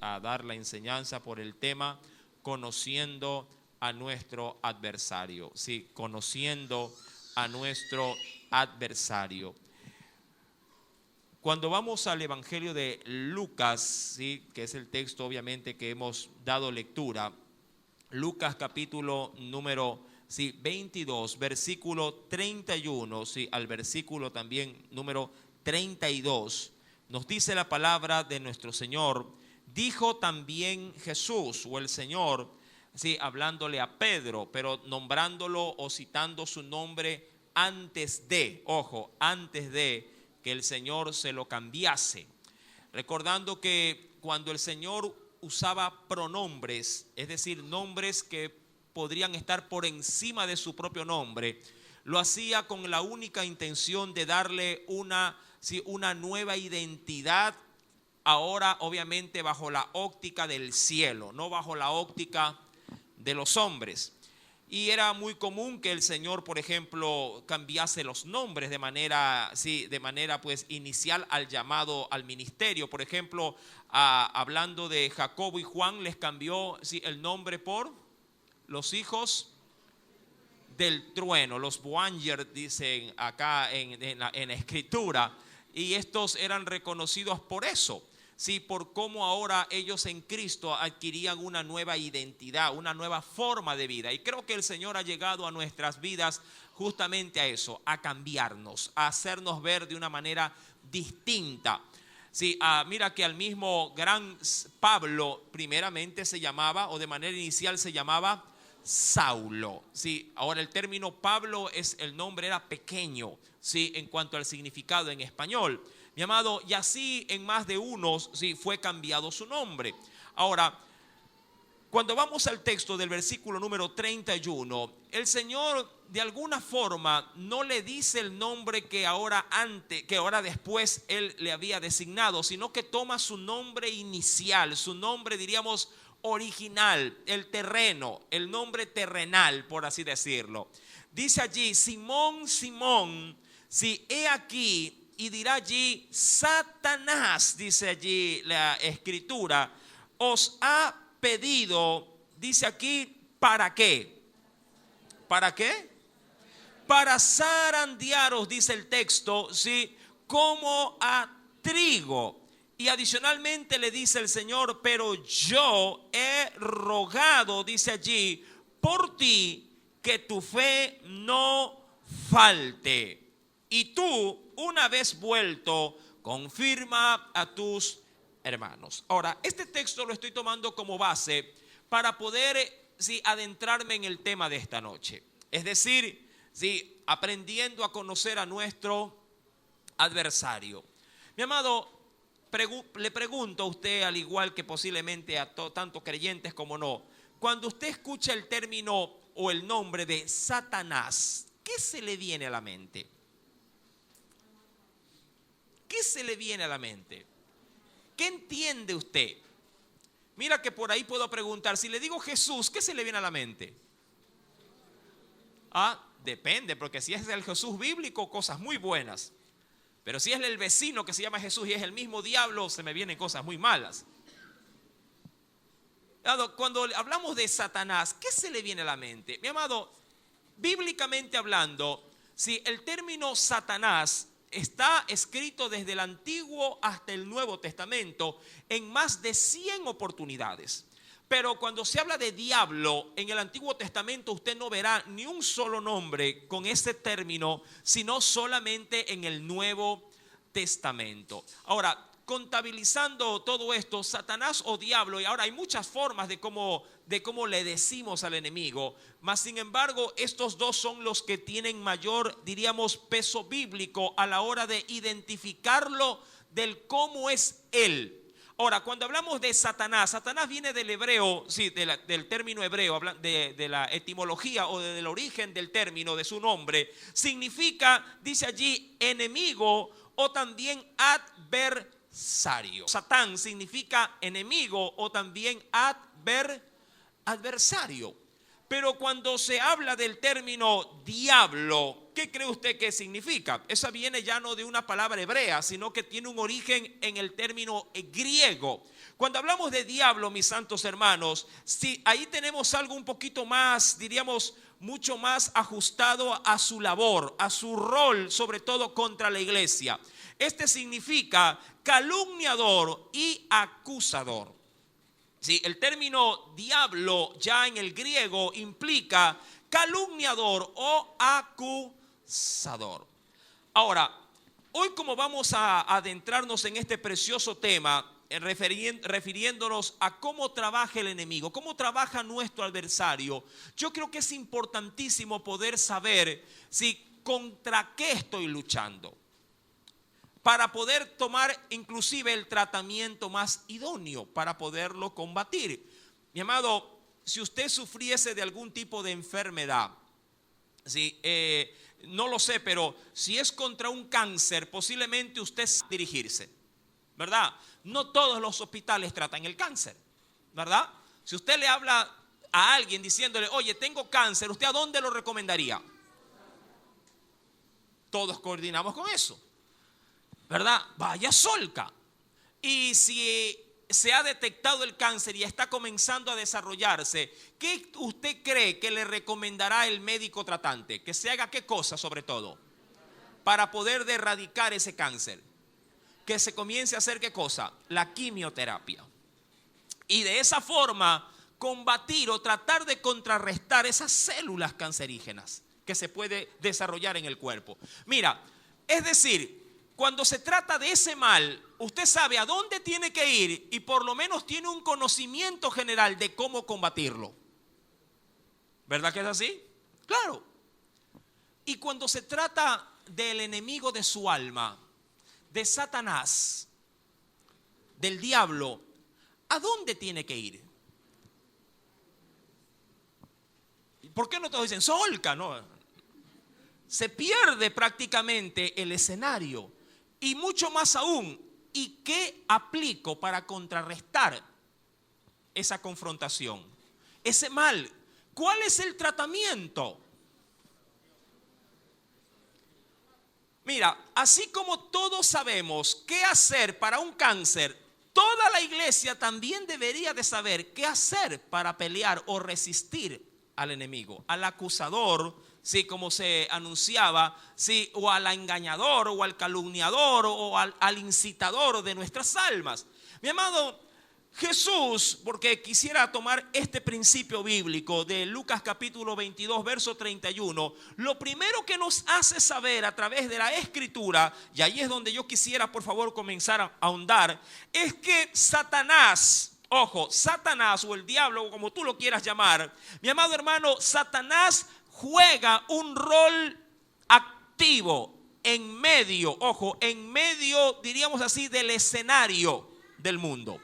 a dar la enseñanza por el tema conociendo a nuestro adversario. Sí, conociendo a nuestro adversario. Cuando vamos al Evangelio de Lucas, ¿sí?, que es el texto obviamente que hemos dado lectura, Lucas capítulo número 22, versículo 31, ¿sí?, al versículo también número 32, nos dice la palabra de nuestro Señor. Dijo también Jesús, o el Señor, ¿sí?, hablándole a Pedro, pero nombrándolo o citando su nombre antes de, ojo, antes de que el Señor se lo cambiase. Recordando que cuando el Señor usaba pronombres, es decir, nombres que podrían estar por encima de su propio nombre, lo hacía con la única intención de darle una nueva identidad, ahora obviamente bajo la óptica del cielo, no bajo la óptica de los hombres. Y era muy común que el Señor, por ejemplo, cambiase los nombres de manera pues inicial al llamado al ministerio. Por ejemplo, hablando de Jacobo y Juan, les cambió el nombre por los hijos del trueno, los Boanger, dicen acá en la escritura, y estos eran reconocidos por eso. Sí, por cómo ahora ellos en Cristo adquirían una nueva identidad, una nueva forma de vida. Y creo que el Señor ha llegado a nuestras vidas justamente a eso, a cambiarnos, a hacernos ver de una manera distinta. Sí, mira que al mismo gran Pablo primeramente se llamaba, o de manera inicial se llamaba Saulo. Sí, ahora el término Pablo el nombre era pequeño, sí, en cuanto al significado en español. Mi amado, y así en más de unos fue cambiado su nombre. Ahora, cuando vamos al texto del versículo número 31, el Señor de alguna forma no le dice el nombre que ahora después Él le había designado, sino que toma su nombre inicial, su nombre diríamos original, el terreno, el nombre terrenal, por así decirlo. Dice allí, Simón, Simón, he aquí. Y dirá allí, Satanás, dice allí la escritura, os ha pedido, dice aquí, ¿para qué? ¿Para qué? Para zarandearos, dice el texto, ¿sí?, como a trigo. Y adicionalmente le dice el Señor, pero yo he rogado, dice allí, por ti, que tu fe no falte. Y tú, una vez vuelto, confirma a tus hermanos. Ahora, este texto lo estoy tomando como base para poder adentrarme en el tema de esta noche. Es decir, aprendiendo a conocer a nuestro adversario. Mi amado, le pregunto a usted, al igual que posiblemente a tanto creyentes como no, cuando usted escucha el término o el nombre de Satanás, ¿qué se le viene a la mente? ¿Qué se le viene a la mente? ¿Qué entiende usted? Mira que por ahí puedo preguntar, si le digo Jesús, ¿qué se le viene a la mente? Depende, porque si es el Jesús bíblico, cosas muy buenas. Pero si es el vecino que se llama Jesús y es el mismo diablo, se me vienen cosas muy malas. Cuando hablamos de Satanás, ¿qué se le viene a la mente? Mi amado, bíblicamente hablando, si el término Satanás está escrito desde el Antiguo hasta el Nuevo Testamento en más de 100 oportunidades. Pero cuando se habla de diablo en el Antiguo Testamento, usted no verá ni un solo nombre con ese término, sino solamente en el Nuevo Testamento. Ahora, contabilizando todo esto, Satanás o diablo, y ahora hay muchas formas de cómo le decimos al enemigo, mas sin embargo estos dos son los que tienen mayor, diríamos, peso bíblico a la hora de identificarlo del cómo es él. Ahora, cuando hablamos de Satanás, Satanás viene del hebreo, del término hebreo, de la etimología o del origen del término, de su nombre, significa, dice allí, enemigo o también adversario. Satán significa enemigo o también adversario. Pero cuando se habla del término diablo, ¿qué cree usted que significa? Esa viene ya no de una palabra hebrea, sino que tiene un origen en el término griego. Cuando hablamos de diablo, mis santos hermanos, sí, ahí tenemos algo un poquito más, diríamos, mucho más ajustado a su labor, a su rol, sobre todo contra la iglesia. Este significa calumniador y acusador. Sí, el término diablo ya en el griego implica calumniador o acusador. Ahora, hoy como vamos a adentrarnos en este precioso tema, refiriéndonos a cómo trabaja el enemigo, cómo trabaja nuestro adversario, yo creo que es importantísimo poder saber si contra qué estoy luchando, para poder tomar inclusive el tratamiento más idóneo para poderlo combatir. Mi amado, si usted sufriese de algún tipo de enfermedad, ¿sí? No lo sé, pero si es contra un cáncer, posiblemente usted sabe dirigirse, ¿verdad? No todos los hospitales tratan el cáncer, ¿verdad? Si usted le habla a alguien diciéndole, oye, tengo cáncer, ¿usted a dónde lo recomendaría? Todos coordinamos con eso, ¿verdad? Vaya Solca. Y si se ha detectado el cáncer y está comenzando a desarrollarse, ¿qué usted cree que le recomendará el médico tratante? Que se haga qué cosa sobre todo para poder erradicar ese cáncer. Que se comience a hacer qué cosa, la quimioterapia. Y de esa forma combatir o tratar de contrarrestar esas células cancerígenas que se puede desarrollar en el cuerpo. Mira, es decir, cuando se trata de ese mal, usted sabe a dónde tiene que ir y por lo menos tiene un conocimiento general de cómo combatirlo. ¿Verdad que es así? Claro. Y cuando se trata del enemigo de su alma, de Satanás, del diablo, ¿a dónde tiene que ir? ¿Por qué no todos dicen Solca? No. Se pierde prácticamente el escenario. Y mucho más aún, ¿y qué aplico para contrarrestar esa confrontación? Ese mal, ¿cuál es el tratamiento? Mira, así como todos sabemos qué hacer para un cáncer, toda la iglesia también debería de saber qué hacer para pelear o resistir al enemigo, al acusador, sí, como se anunciaba, sí, o al engañador, o al calumniador, o al incitador de nuestras almas. Mi amado, Jesús, porque quisiera tomar este principio bíblico de Lucas capítulo 22, verso 31, lo primero que nos hace saber a través de la Escritura, y ahí es donde yo quisiera por favor comenzar a ahondar, es que Satanás, ojo, Satanás o el diablo, como tú lo quieras llamar, mi amado hermano, Satanás juega un rol activo en medio, ojo, en medio, diríamos así, del escenario del mundo.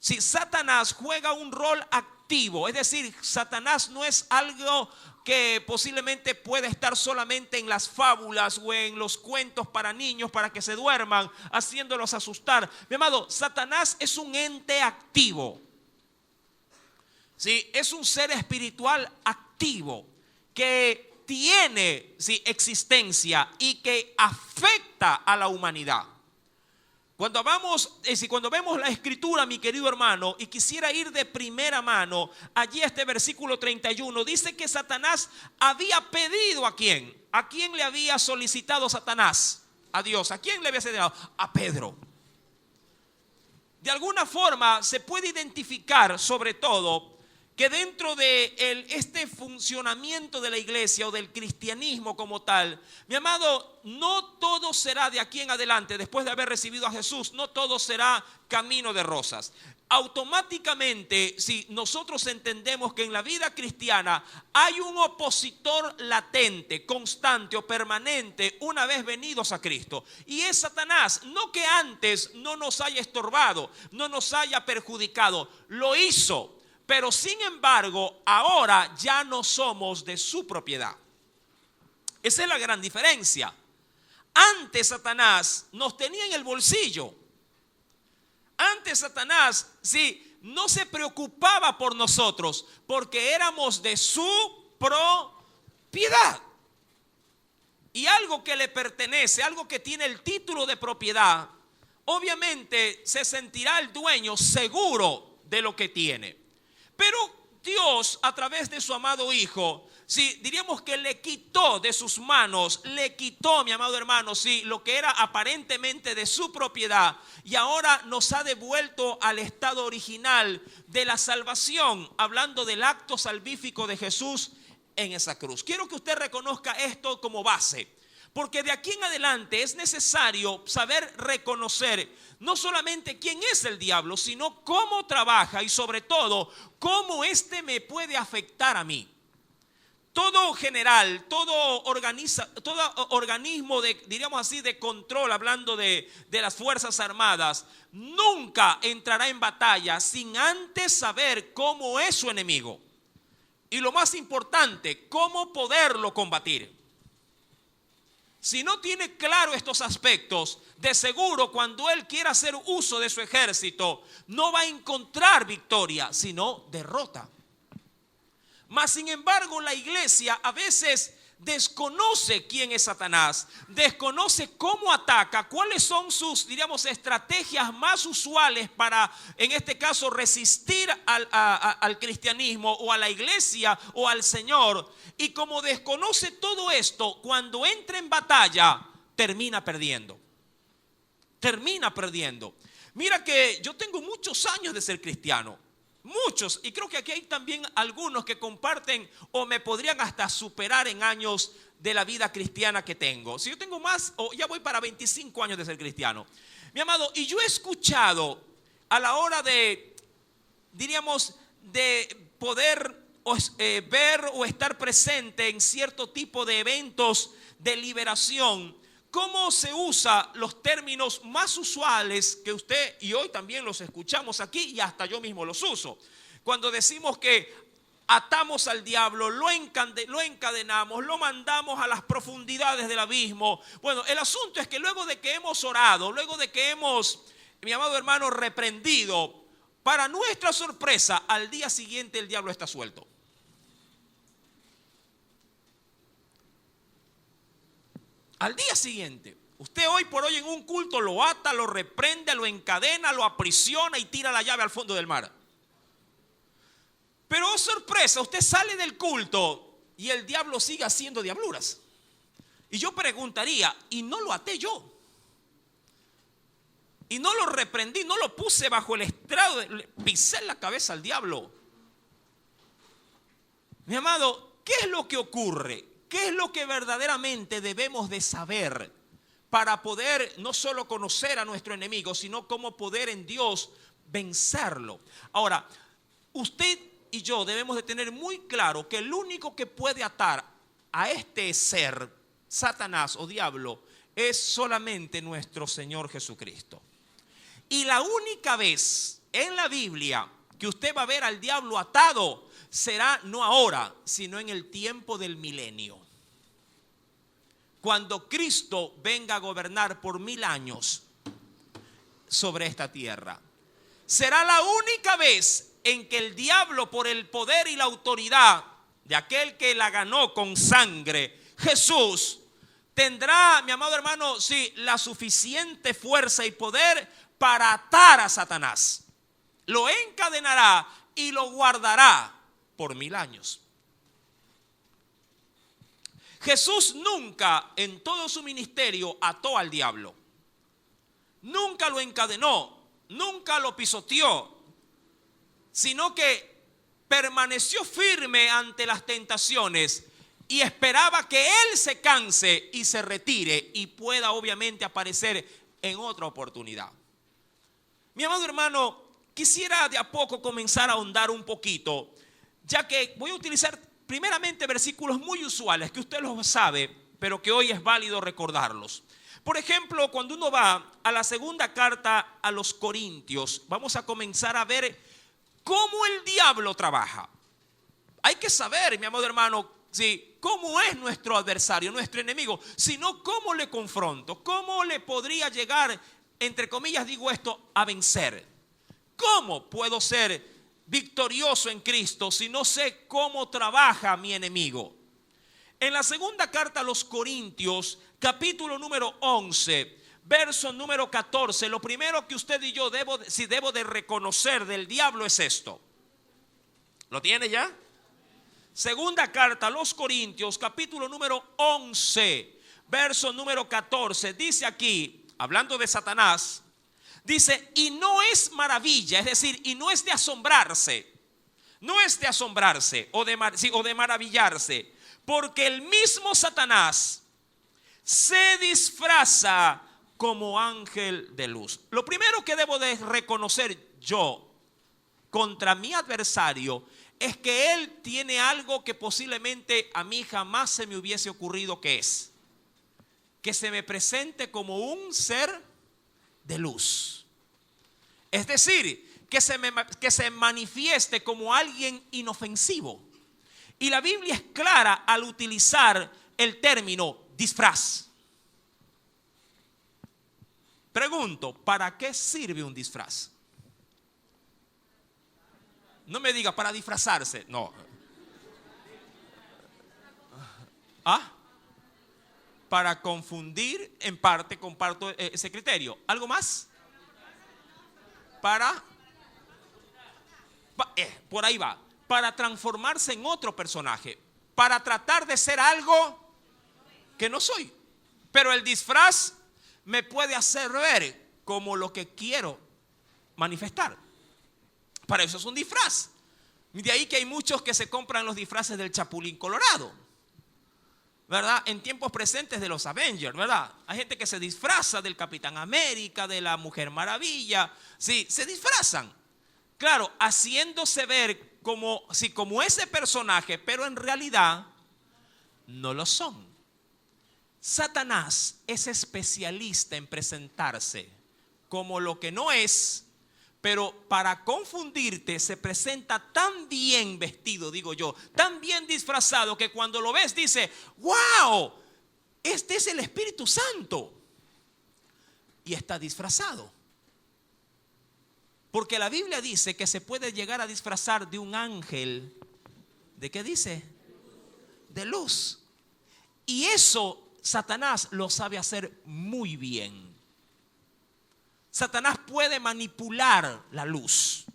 Si Satanás juega un rol activo, es decir, Satanás no es algo que posiblemente pueda estar solamente en las fábulas o en los cuentos para niños para que se duerman, haciéndolos asustar. Mi amado, Satanás es un ente activo. Sí, es un ser espiritual activo que tiene, sí, existencia y que afecta a la humanidad. Cuando vemos la Escritura, mi querido hermano, y quisiera ir de primera mano, allí este versículo 31 dice que Satanás había pedido ¿a quién? ¿A quién le había solicitado Satanás? A Dios. ¿A quién le había solicitado? A Pedro. De alguna forma se puede identificar sobre todo que dentro de este funcionamiento de la iglesia o del cristianismo como tal, mi amado, no todo será de aquí en adelante, después de haber recibido a Jesús, no todo será camino de rosas. Automáticamente, si nosotros entendemos que en la vida cristiana hay un opositor latente, constante o permanente una vez venidos a Cristo, y es Satanás, no que antes no nos haya estorbado, no nos haya perjudicado, lo hizo. Pero sin embargo, ahora ya no somos de su propiedad. Esa es la gran diferencia. Antes Satanás nos tenía en el bolsillo. Antes Satanás, sí, no se preocupaba por nosotros porque éramos de su propiedad. Y algo que le pertenece, algo que tiene el título de propiedad, obviamente se sentirá el dueño seguro de lo que tiene. Pero Dios, a través de su amado Hijo, sí, diríamos que le quitó de sus manos, le quitó, mi amado hermano, sí, lo que era aparentemente de su propiedad, y ahora nos ha devuelto al estado original de la salvación, hablando del acto salvífico de Jesús en esa cruz. Quiero que usted reconozca esto como base, porque de aquí en adelante es necesario saber reconocer no solamente quién es el diablo, sino cómo trabaja y sobre todo cómo éste me puede afectar a mí. Todo general, todo organismo de, diríamos así, de control, hablando de las Fuerzas Armadas, nunca entrará en batalla sin antes saber cómo es su enemigo. Y lo más importante, cómo poderlo combatir. Si no tiene claro estos aspectos, de seguro cuando él quiera hacer uso de su ejército, no va a encontrar victoria, sino derrota. Mas sin embargo, la iglesia a veces desconoce quién es Satanás, desconoce cómo ataca, cuáles son sus, diríamos, estrategias más usuales para, en este caso, resistir al cristianismo o a la iglesia o al Señor. Y como desconoce todo esto, cuando entra en batalla, termina perdiendo. Termina perdiendo. Mira que yo tengo muchos años de ser cristiano. Muchos, y creo que aquí hay también algunos que comparten o me podrían hasta superar en años de la vida cristiana que tengo. Si yo tengo más, o ya voy para 25 años de ser cristiano, mi amado, y yo he escuchado a la hora de, diríamos, de poder ver o estar presente en cierto tipo de eventos de liberación, cómo se usa los términos más usuales que usted y hoy también los escuchamos aquí y hasta yo mismo los uso. Cuando decimos que atamos al diablo, lo encadenamos, lo mandamos a las profundidades del abismo. Bueno, el asunto es que luego de que hemos orado, luego de que hemos, mi amado hermano, reprendido, para nuestra sorpresa, al día siguiente el diablo está suelto. Al día siguiente, usted hoy por hoy en un culto lo ata, lo reprende, lo encadena, lo aprisiona y tira la llave al fondo del mar. Pero oh sorpresa, usted sale del culto y el diablo sigue haciendo diabluras. Y yo preguntaría, ¿y no lo até yo? Y no lo reprendí, no lo puse bajo el estrado, pisé en la cabeza al diablo. Mi amado, ¿qué es lo que ocurre? ¿Qué es lo que verdaderamente debemos de saber para poder no solo conocer a nuestro enemigo, sino cómo poder en Dios vencerlo? Ahora, usted y yo debemos de tener muy claro que el único que puede atar a este ser, Satanás o diablo, es solamente nuestro Señor Jesucristo. Y la única vez en la Biblia que usted va a ver al diablo atado será no ahora, sino en el tiempo del milenio. Cuando Cristo venga a gobernar por 1000 años sobre esta tierra. Será la única vez en que el diablo, por el poder y la autoridad de aquel que la ganó con sangre, Jesús, tendrá, mi amado hermano, sí, la suficiente fuerza y poder para atar a Satanás. Lo encadenará y lo guardará por 1000 años. Jesús nunca en todo su ministerio ató al diablo. Nunca lo encadenó, nunca lo pisoteó, sino que permaneció firme ante las tentaciones y esperaba que él se canse y se retire y pueda obviamente aparecer en otra oportunidad. Mi amado hermano, quisiera de a poco comenzar a ahondar un poquito, ya que voy a utilizar primeramente versículos muy usuales que usted los sabe, pero que hoy es válido recordarlos. Por ejemplo, cuando uno va a la segunda carta a los Corintios, vamos a comenzar a ver cómo el diablo trabaja. Hay que saber, mi amado hermano, sí, cómo es nuestro adversario, nuestro enemigo, sino cómo le confronto, cómo le podría llegar, entre comillas digo esto, a vencer. ¿Cómo puedo ser victorioso en Cristo si no sé cómo trabaja mi enemigo? En la segunda carta a los Corintios, capítulo número 11, verso número 14, lo primero que usted y yo debo de reconocer del diablo es esto. ¿Lo tiene ya? Segunda carta a los Corintios, capítulo número 11, verso número 14, dice aquí, hablando de Satanás, dice, y no es maravilla, es decir, y no es de asombrarse, no es de asombrarse o de maravillarse, porque el mismo Satanás se disfraza como ángel de luz. Lo primero que debo de reconocer yo contra mi adversario es que él tiene algo que posiblemente a mí jamás se me hubiese ocurrido, que es que se me presente como un ser de luz. Es decir, que se manifieste como alguien inofensivo. Y la Biblia es clara al utilizar el término disfraz. Pregunto, ¿para qué sirve un disfraz? No me diga para disfrazarse, no. ¿Ah? Para confundir, en parte comparto ese criterio. ¿Algo más? Por ahí va. Para transformarse en otro personaje. Para tratar de ser algo que no soy. Pero el disfraz me puede hacer ver como lo que quiero manifestar. Para eso es un disfraz. De ahí que hay muchos que se compran los disfraces del Chapulín Colorado, ¿verdad? En tiempos presentes de los Avengers, ¿verdad? Hay gente que se disfraza del Capitán América, de la Mujer Maravilla. Sí, se disfrazan. Claro, haciéndose ver como ese personaje, pero en realidad no lo son. Satanás es especialista en presentarse como lo que no es, pero para confundirte se presenta tan bien vestido, digo yo, tan bien disfrazado, que cuando lo ves dice, wow, este es el Espíritu Santo. Y está disfrazado. Porque la Biblia dice que se puede llegar a disfrazar de un ángel. ¿De qué dice? De luz. Y eso Satanás lo sabe hacer muy bien. Satanás puede manipular la luz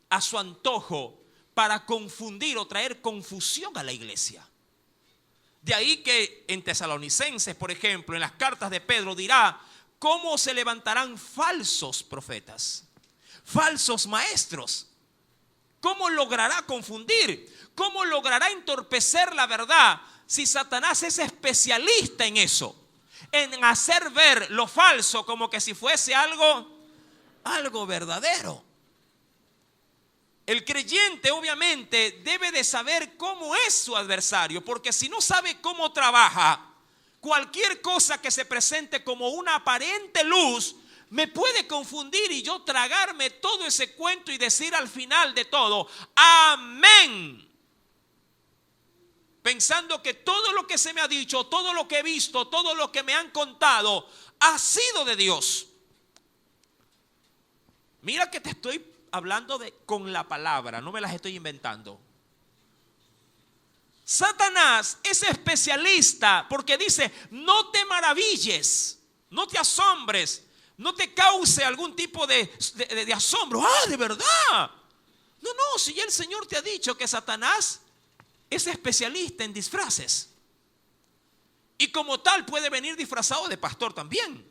a su antojo para confundir o traer confusión a la iglesia. De ahí que en Tesalonicenses, por ejemplo, en las cartas de Pedro dirá, ¿cómo se levantarán falsos profetas? Falsos maestros. ¿Cómo logrará confundir? ¿Cómo logrará entorpecer la verdad si Satanás es especialista en eso? En hacer ver lo falso como que si fuese algo verdadero. El creyente obviamente debe de saber cómo es su adversario, porque si no sabe cómo trabaja, cualquier cosa que se presente como una aparente luz me puede confundir y yo tragarme todo ese cuento y decir al final de todo, amén. Pensando que todo lo que se me ha dicho, todo lo que he visto, todo lo que me han contado ha sido de Dios. Mira que te estoy hablando con la palabra, no me las estoy inventando. Satanás es especialista porque dice, no te maravilles, no te asombres, no te cause algún tipo de asombro. Ah, ¿de verdad? No, si ya el Señor te ha dicho que Satanás es especialista en disfraces. Y como tal puede venir disfrazado de pastor también.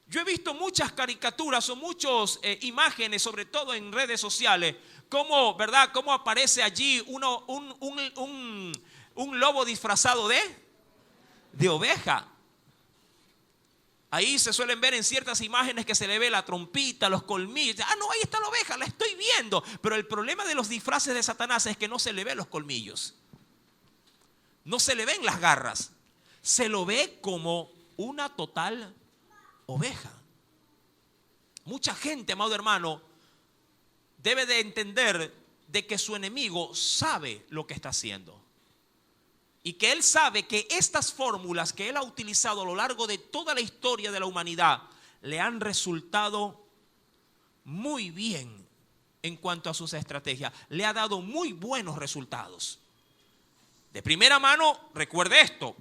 Yo he visto muchas caricaturas o muchas imágenes, sobre todo en redes sociales, como, ¿verdad? Cómo aparece allí un lobo disfrazado de oveja. Ahí se suelen ver en ciertas imágenes que se le ve la trompita, los colmillos. Ah, no, ahí está la oveja, la estoy viendo. Pero el problema de los disfraces de Satanás es que no se le ve los colmillos. No se le ven las garras. Se lo ve como una total oveja. Mucha gente, amado hermano, debe de entender de que su enemigo sabe lo que está haciendo. Y que él sabe que estas fórmulas que él ha utilizado a lo largo de toda la historia de la humanidad le han resultado muy bien en cuanto a sus estrategias. Le ha dado muy buenos resultados. De primera mano, recuerde esto.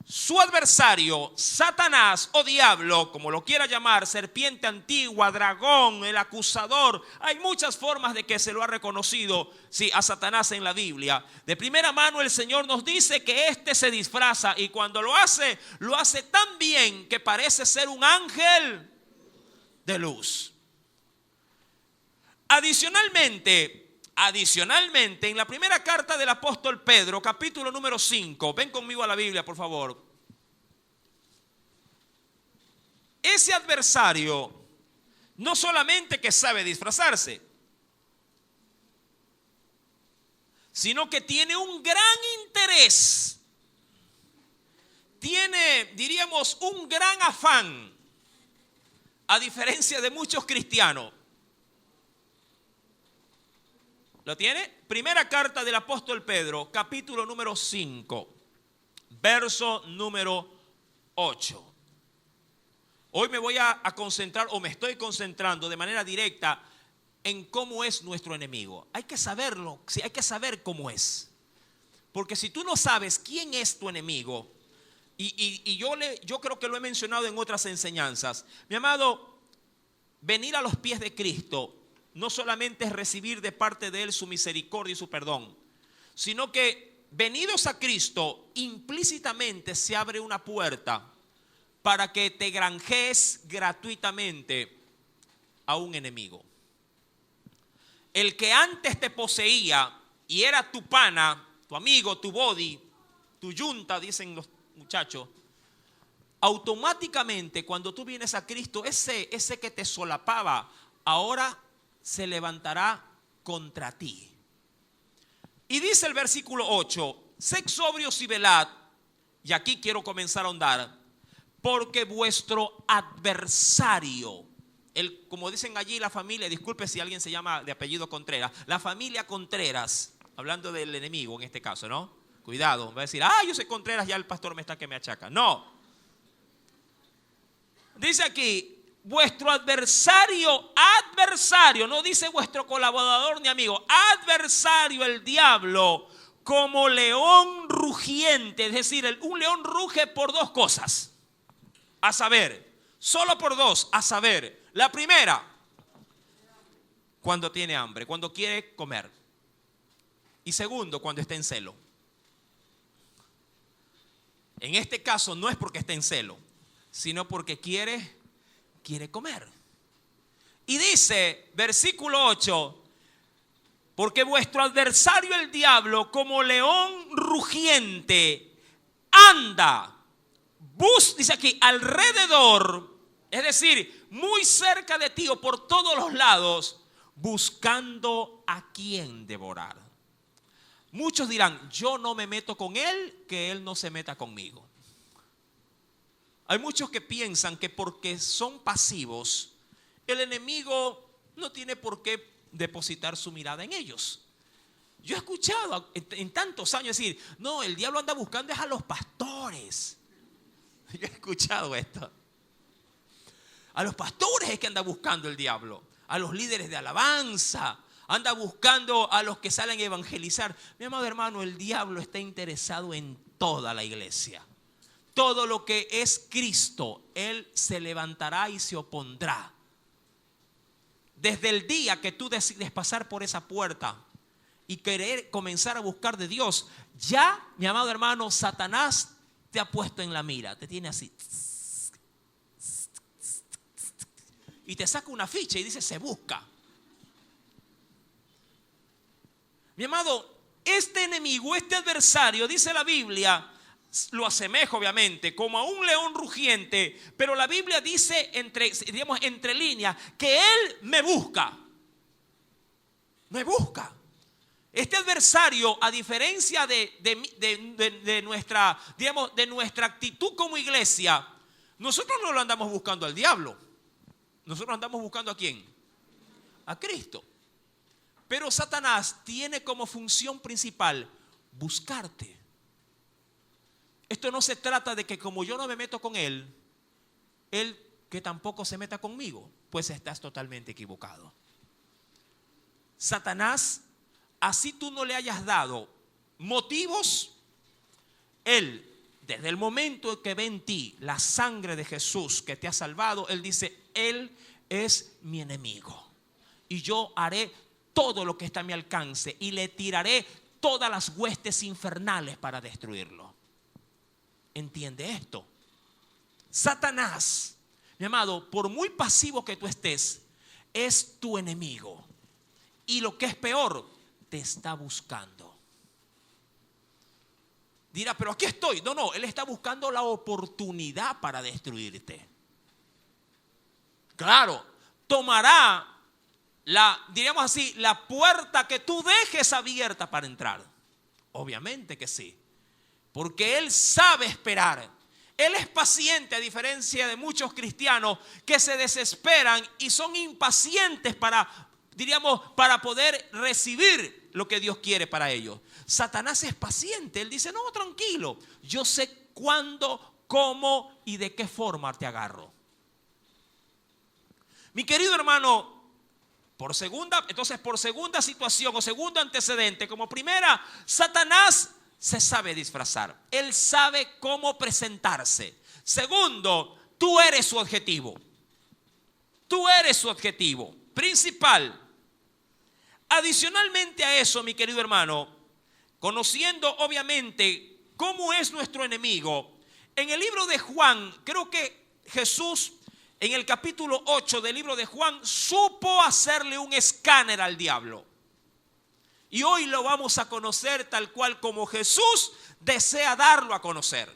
Su adversario, Satanás o diablo, como lo quiera llamar, serpiente antigua, dragón, el acusador. Hay muchas formas de que se lo ha reconocido, sí, a Satanás en la Biblia. De primera mano el Señor nos dice que éste se disfraza y cuando lo hace tan bien que parece ser un ángel de luz. Adicionalmente, en la primera carta del apóstol Pedro, capítulo número 5, ven conmigo a la Biblia, por favor. Ese adversario no solamente que sabe disfrazarse, sino que tiene un gran interés, tiene, diríamos, un gran afán, a diferencia de muchos cristianos. ¿Lo tiene? Primera carta del apóstol Pedro, capítulo número 5, verso número 8. Hoy me voy a concentrar, o me estoy concentrando de manera directa en cómo es nuestro enemigo. Hay que saberlo, sí, hay que saber cómo es. Porque si tú no sabes quién es tu enemigo, y yo creo que lo he mencionado en otras enseñanzas, mi amado, venir a los pies de Cristo no solamente es recibir de parte de Él su misericordia y su perdón, sino que venidos a Cristo, implícitamente se abre una puerta para que te granjees gratuitamente a un enemigo. El que antes te poseía y era tu pana, tu amigo, tu body, tu yunta, dicen los muchachos, automáticamente cuando tú vienes a Cristo, ese que te solapaba, ahora se levantará contra ti. Y dice el versículo 8, sed sobrios y velad, y aquí quiero comenzar a ahondar, porque vuestro adversario, como dicen allí la familia, disculpe si alguien se llama de apellido Contreras, la familia Contreras, hablando del enemigo en este caso, ¿no? Cuidado, va a decir, yo soy Contreras, ya el pastor me está que me achaca. No. Dice aquí, vuestro adversario, no dice vuestro colaborador ni amigo, adversario, el diablo, como león rugiente, es decir, un león ruge por dos cosas, a saber, solo por dos, a saber, la primera, cuando tiene hambre, cuando quiere comer, y segundo, cuando está en celo. En este caso no es porque esté en celo, sino porque quiere comer. Y dice, versículo 8, porque vuestro adversario el diablo, como león rugiente, anda, dice aquí, alrededor, es decir, muy cerca de ti o por todos los lados, buscando a quien devorar. Muchos dirán, yo no me meto con él, que él no se meta conmigo. Hay muchos que piensan que porque son pasivos, el enemigo no tiene por qué depositar su mirada en ellos. Yo he escuchado en tantos años decir, no, el diablo anda buscando es a los pastores. Yo he escuchado esto. A los pastores es que anda buscando el diablo, a los líderes de alabanza, anda buscando a los que salen a evangelizar. Mi amado hermano, el diablo está interesado en toda la iglesia. Todo lo que es Cristo, Él se levantará y se opondrá. Desde el día que tú decides pasar por esa puerta y querer comenzar a buscar de Dios, ya, mi amado hermano, Satanás te ha puesto en la mira, te tiene así. Y te saca una ficha y dice, se busca. Mi amado, este enemigo, este adversario, dice la Biblia, lo asemeja obviamente como a un león rugiente, pero la Biblia dice entre líneas que él me busca. Me busca. Este adversario, a diferencia de nuestra actitud como iglesia, nosotros no lo andamos buscando al diablo. Nosotros andamos buscando ¿a quién? A Cristo. Pero Satanás tiene como función principal buscarte. Esto no se trata de que como yo no me meto con él que tampoco se meta conmigo. Pues estás totalmente equivocado. Satanás, así tú no le hayas dado motivos, él, desde el momento que ve en ti la sangre de Jesús que te ha salvado, él dice, él es mi enemigo. Y yo haré todo lo que está a mi alcance y le tiraré todas las huestes infernales para destruirlo. ¿Entiende esto? Satanás, mi amado, por muy pasivo que tú estés, es tu enemigo. Y lo que es peor, te está buscando. Dirá, pero aquí estoy. No, él está buscando la oportunidad para destruirte. Claro, tomará diríamos así, la puerta que tú dejes abierta para entrar. Obviamente que sí. Porque él sabe esperar. Él es paciente, a diferencia de muchos cristianos que se desesperan y son impacientes para poder recibir lo que Dios quiere para ellos. Satanás es paciente. Él dice, no, tranquilo, yo sé cuándo, cómo y de qué forma te agarro. Mi querido hermano, por segunda situación o segundo antecedente, como primera, Satanás se sabe disfrazar. Él sabe cómo presentarse. Segundo, tú eres su objetivo. Tú eres su objetivo principal. Adicionalmente a eso, mi querido hermano, conociendo obviamente cómo es nuestro enemigo, en el libro de Juan, creo que Jesús en el capítulo 8 del libro de Juan supo hacerle un escáner al diablo. Y hoy lo vamos a conocer tal cual como Jesús desea darlo a conocer.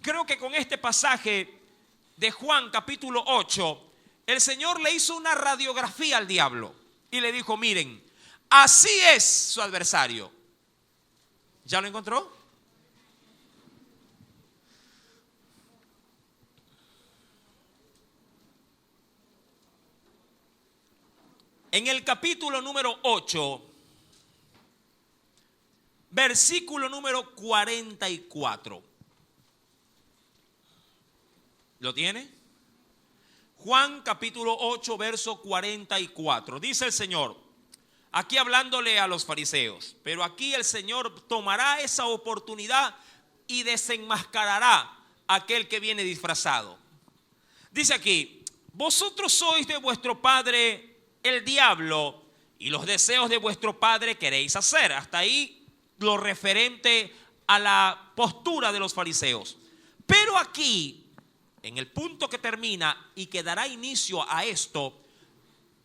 Creo que con este pasaje de Juan capítulo 8, el Señor le hizo una radiografía al diablo y le dijo, miren, así es su adversario. ¿Ya lo encontró? En el capítulo número 8, versículo número 44. ¿Lo tiene? Juan capítulo 8, verso 44. Dice el Señor, aquí hablándole a los fariseos, pero aquí el Señor tomará esa oportunidad y desenmascarará a aquel que viene disfrazado. Dice aquí, vosotros sois de vuestro padre el diablo y los deseos de vuestro padre queréis hacer. Hasta ahí lo referente a la postura de los fariseos. Pero aquí, en el punto que termina y que dará inicio a esto,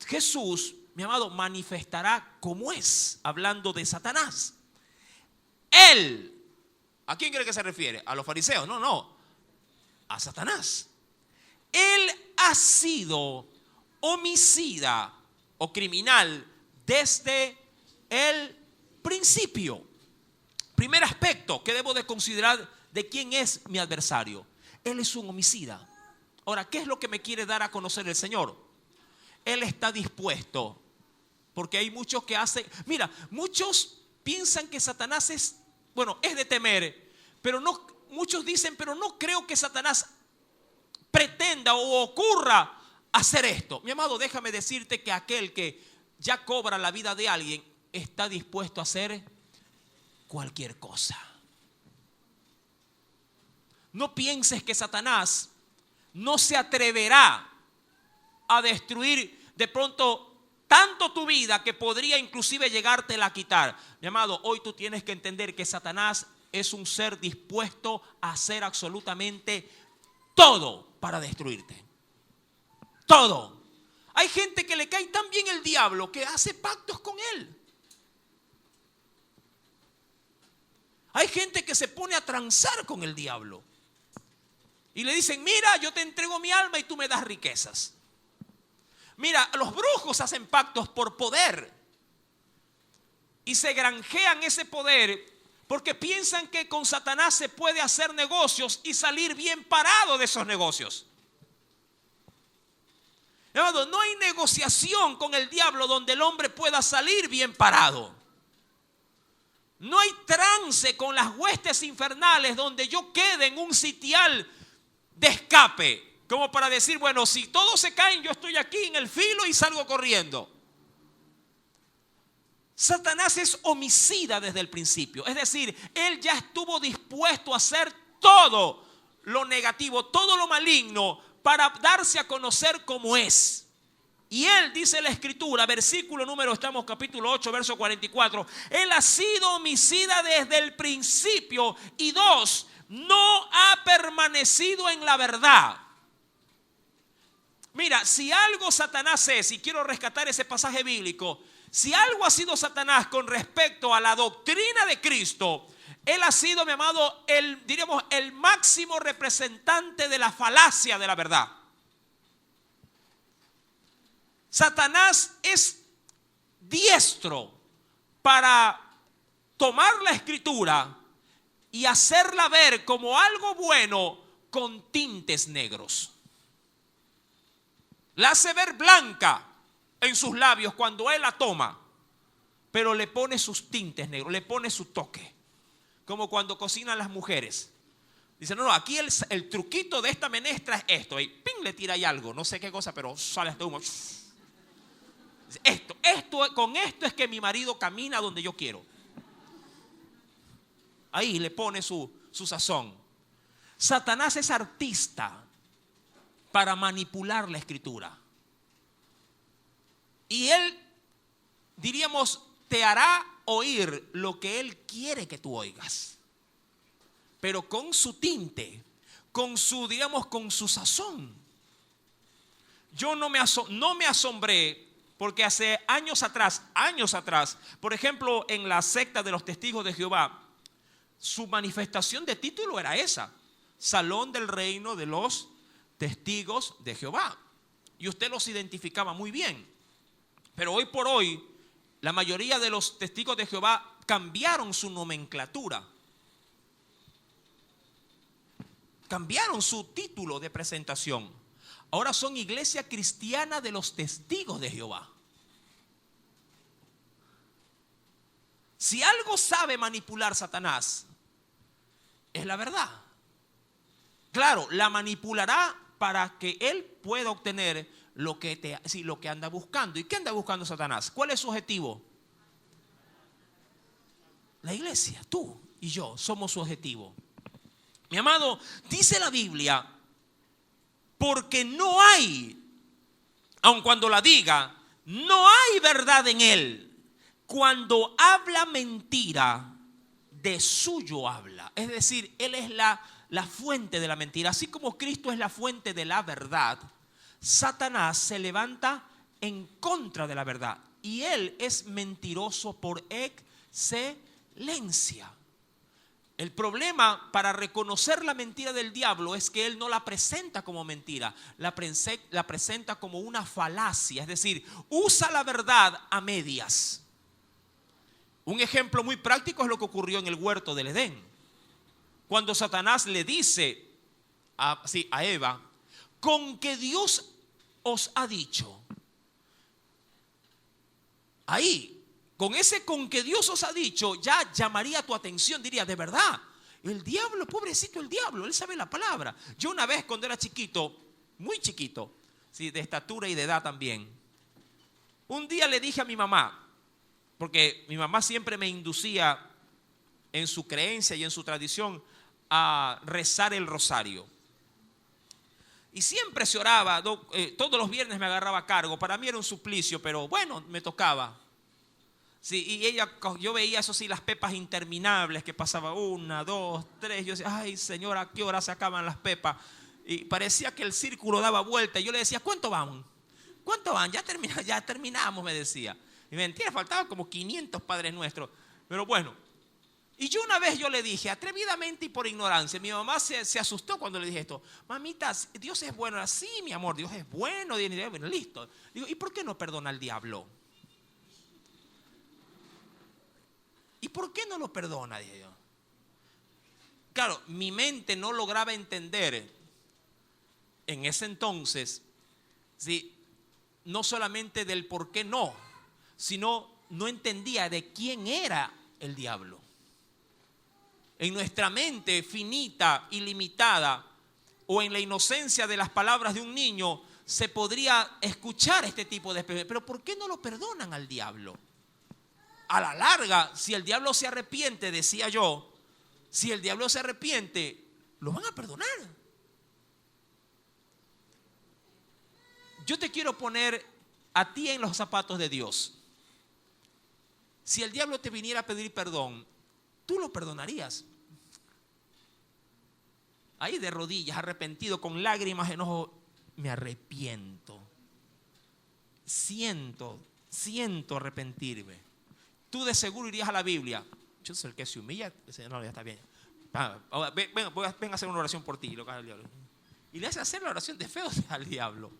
Jesús, mi amado, manifestará cómo es, hablando de Satanás. Él, ¿a quién cree que se refiere? ¿A los fariseos? No, a Satanás. Él ha sido homicida o criminal desde el principio. Primer aspecto que debo de considerar de quién es mi adversario. Él es un homicida. Ahora, ¿qué es lo que me quiere dar a conocer el Señor? Él está dispuesto, porque hay muchos que hacen, mira, muchos piensan que Satanás es de temer, pero no, muchos dicen, pero no creo que Satanás pretenda o ocurra hacer esto. Mi amado, déjame decirte que aquel que ya cobra la vida de alguien está dispuesto a hacer cualquier cosa. No pienses que Satanás no se atreverá a destruir de pronto tanto tu vida que podría inclusive llegártela a quitar. Mi amado, hoy tú tienes que entender que Satanás es un ser dispuesto a hacer absolutamente todo para destruirte. Todo. Hay gente que le cae tan bien el diablo que hace pactos con él. Hay gente que se pone a transar con el diablo y le dicen, mira, yo te entrego mi alma y tú me das riquezas. Mira, los brujos hacen pactos por poder y se granjean ese poder porque piensan que con Satanás se puede hacer negocios y salir bien parado de esos negocios. No hay negociación con el diablo donde el hombre pueda salir bien parado. No hay trance con las huestes infernales donde yo quede en un sitial de escape. Como para decir, bueno, si todos se caen, yo estoy aquí en el filo y salgo corriendo. Satanás es homicida desde el principio. Es decir, él ya estuvo dispuesto a hacer todo lo negativo, todo lo maligno, para darse a conocer como es. Y él, dice la escritura, versículo número, estamos capítulo 8, verso 44. Él ha sido homicida desde el principio. Y 2, no ha permanecido en la verdad. Mira, si algo Satanás es, y quiero rescatar ese pasaje bíblico, si algo ha sido Satanás con respecto a la doctrina de Cristo, él ha sido, mi amado, el máximo representante de la falacia de la verdad. Satanás es diestro para tomar la escritura y hacerla ver como algo bueno con tintes negros. La hace ver blanca en sus labios cuando él la toma, pero le pone sus tintes negros, le pone su toque, como cuando cocinan las mujeres. Dice, no, aquí el truquito de esta menestra es esto, y ¡ping!, le tira ahí algo, no sé qué cosa, pero sale hasta humo. Con esto es que mi marido camina donde yo quiero. Ahí le pone su sazón. Satanás es artista para manipular la escritura. Y él, diríamos, te hará oír lo que él quiere que tú oigas, pero con su tinte, con su sazón. Yo no me asombré porque hace años atrás, por ejemplo, en la secta de los Testigos de Jehová, su manifestación de título era esa: Salón del Reino de los Testigos de Jehová. Y usted los identificaba muy bien. Pero hoy por hoy, la mayoría de los testigos de Jehová cambiaron su nomenclatura. Cambiaron su título de presentación. Ahora son Iglesia Cristiana de los Testigos de Jehová. Si algo sabe manipular Satanás, es la verdad. Claro, la manipulará para que él pueda obtener lo que anda buscando. ¿Y qué anda buscando Satanás? ¿Cuál es su objetivo? La iglesia, tú y yo somos su objetivo. Mi amado, dice la Biblia, porque no hay, aun cuando la diga, no hay verdad en él. Cuando habla mentira, de suyo habla. Es decir, él es la fuente de la mentira. Así como Cristo es la fuente de la verdad, Satanás se levanta en contra de la verdad. Y él es mentiroso por excelencia. El problema para reconocer la mentira del diablo es que él no la presenta como mentira, la presenta como una falacia. Es decir, usa la verdad a medias. Un ejemplo muy práctico es lo que ocurrió en el huerto del Edén. Cuando Satanás le dice a Eva, con que Dios os ha dicho. Ahí, con ese con que Dios os ha dicho, ya llamaría tu atención, diría, de verdad, el diablo, pobrecito el diablo, él sabe la palabra. Yo una vez cuando era chiquito, muy chiquito, sí, de estatura y de edad también, un día le dije a mi mamá, porque mi mamá siempre me inducía en su creencia y en su tradición a rezar el rosario. Y siempre se oraba, todos los viernes me agarraba a cargo. Para mí era un suplicio, pero bueno, me tocaba. Sí, y yo veía eso sí, las pepas interminables que pasaba 1, 2, 3. Yo decía, ay Señor, ¿a qué hora se acaban las pepas? Y parecía que el círculo daba vuelta. Y yo le decía, ¿cuánto van? ¿Cuánto van? Ya terminamos, me decía. Y mentira, faltaban como 500 Padres Nuestros. Pero bueno. Y yo una vez le dije, atrevidamente y por ignorancia, mi mamá se asustó cuando le dije esto. Mamita, Dios es bueno. Sí, mi amor, Dios es bueno. Bueno, listo. Digo, ¿y por qué no perdona al diablo? ¿Y por qué no lo perdona? Dije yo. Claro, mi mente no lograba entender en ese entonces, ¿sí?, no solamente del por qué no, sino no entendía de quién era el diablo. En nuestra mente finita y limitada, o en la inocencia de las palabras de un niño se podría escuchar este tipo de expresiones. Pero ¿por qué no lo perdonan al diablo? A la larga, si el diablo se arrepiente, decía yo, si el diablo se arrepiente, lo van a perdonar. Yo te quiero poner a ti en los zapatos de Dios. Si el diablo te viniera a pedir perdón, ¿tú lo perdonarías? Ahí de rodillas, arrepentido, con lágrimas en ojos, me arrepiento. Siento arrepentirme. Tú de seguro irías a la Biblia. Yo soy el que se humilla. No, ya está bien. Ven a hacer una oración por ti. Y le hace hacer la oración de fe al diablo.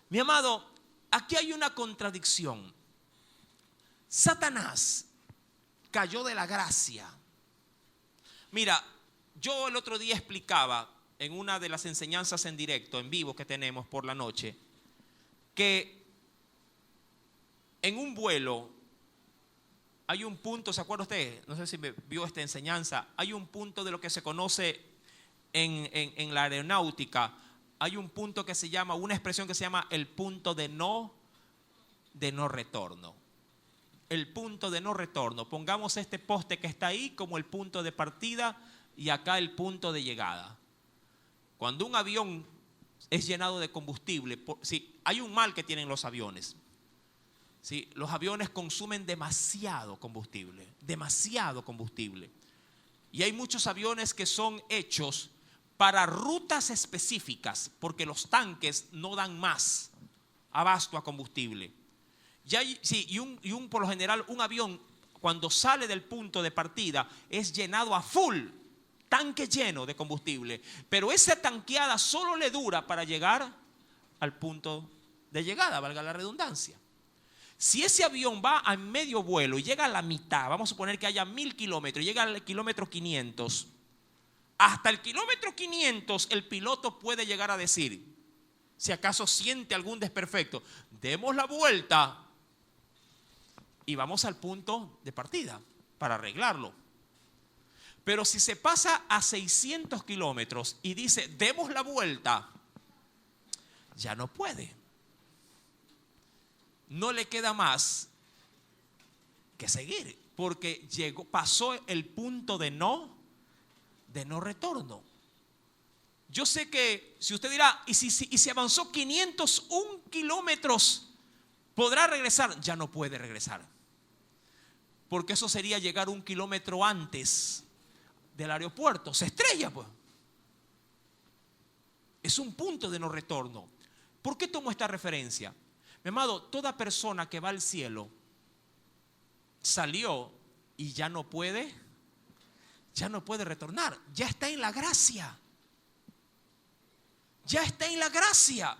Mi amado, aquí hay una contradicción. Satanás cayó de la gracia. Mira, yo el otro día explicaba en una de las enseñanzas en directo, en vivo que tenemos por la noche, que en un vuelo hay un punto, ¿se acuerda usted? No sé si me vio esta enseñanza. Hay un punto de lo que se conoce en la aeronáutica. Hay un punto que se llama, una expresión que se llama el punto de no retorno. El punto de no retorno. Pongamos este poste que está ahí como el punto de partida y acá el punto de llegada. Cuando un avión es llenado de combustible, sí, hay un mal que tienen los aviones. Sí, los aviones consumen demasiado combustible. Y hay muchos aviones que son hechos para rutas específicas, porque los tanques no dan más abasto a combustible. Por lo general, un avión cuando sale del punto de partida es llenado a full, tanque lleno de combustible. Pero esa tanqueada solo le dura para llegar al punto de llegada, valga la redundancia. Si ese avión va a medio vuelo y llega a la mitad, vamos a suponer que haya 1000 kilómetros, y llega al kilómetro 500, hasta el kilómetro 500 el piloto puede llegar a decir, si acaso siente algún desperfecto, demos la vuelta y vamos al punto de partida para arreglarlo. Pero si se pasa a 600 kilómetros y dice, demos la vuelta, ya no puede. No le queda más que seguir, porque pasó el punto de no retorno. Yo sé que si usted dirá, y si avanzó 501 kilómetros, ¿podrá regresar? Ya no puede regresar, porque eso sería llegar 1 kilómetro antes del aeropuerto. Se estrella, pues. Es un punto de no retorno. ¿Por qué tomo esta referencia? Mi amado, toda persona que va al cielo salió y ya no puede retornar. Ya está en la gracia. Ya está en la gracia.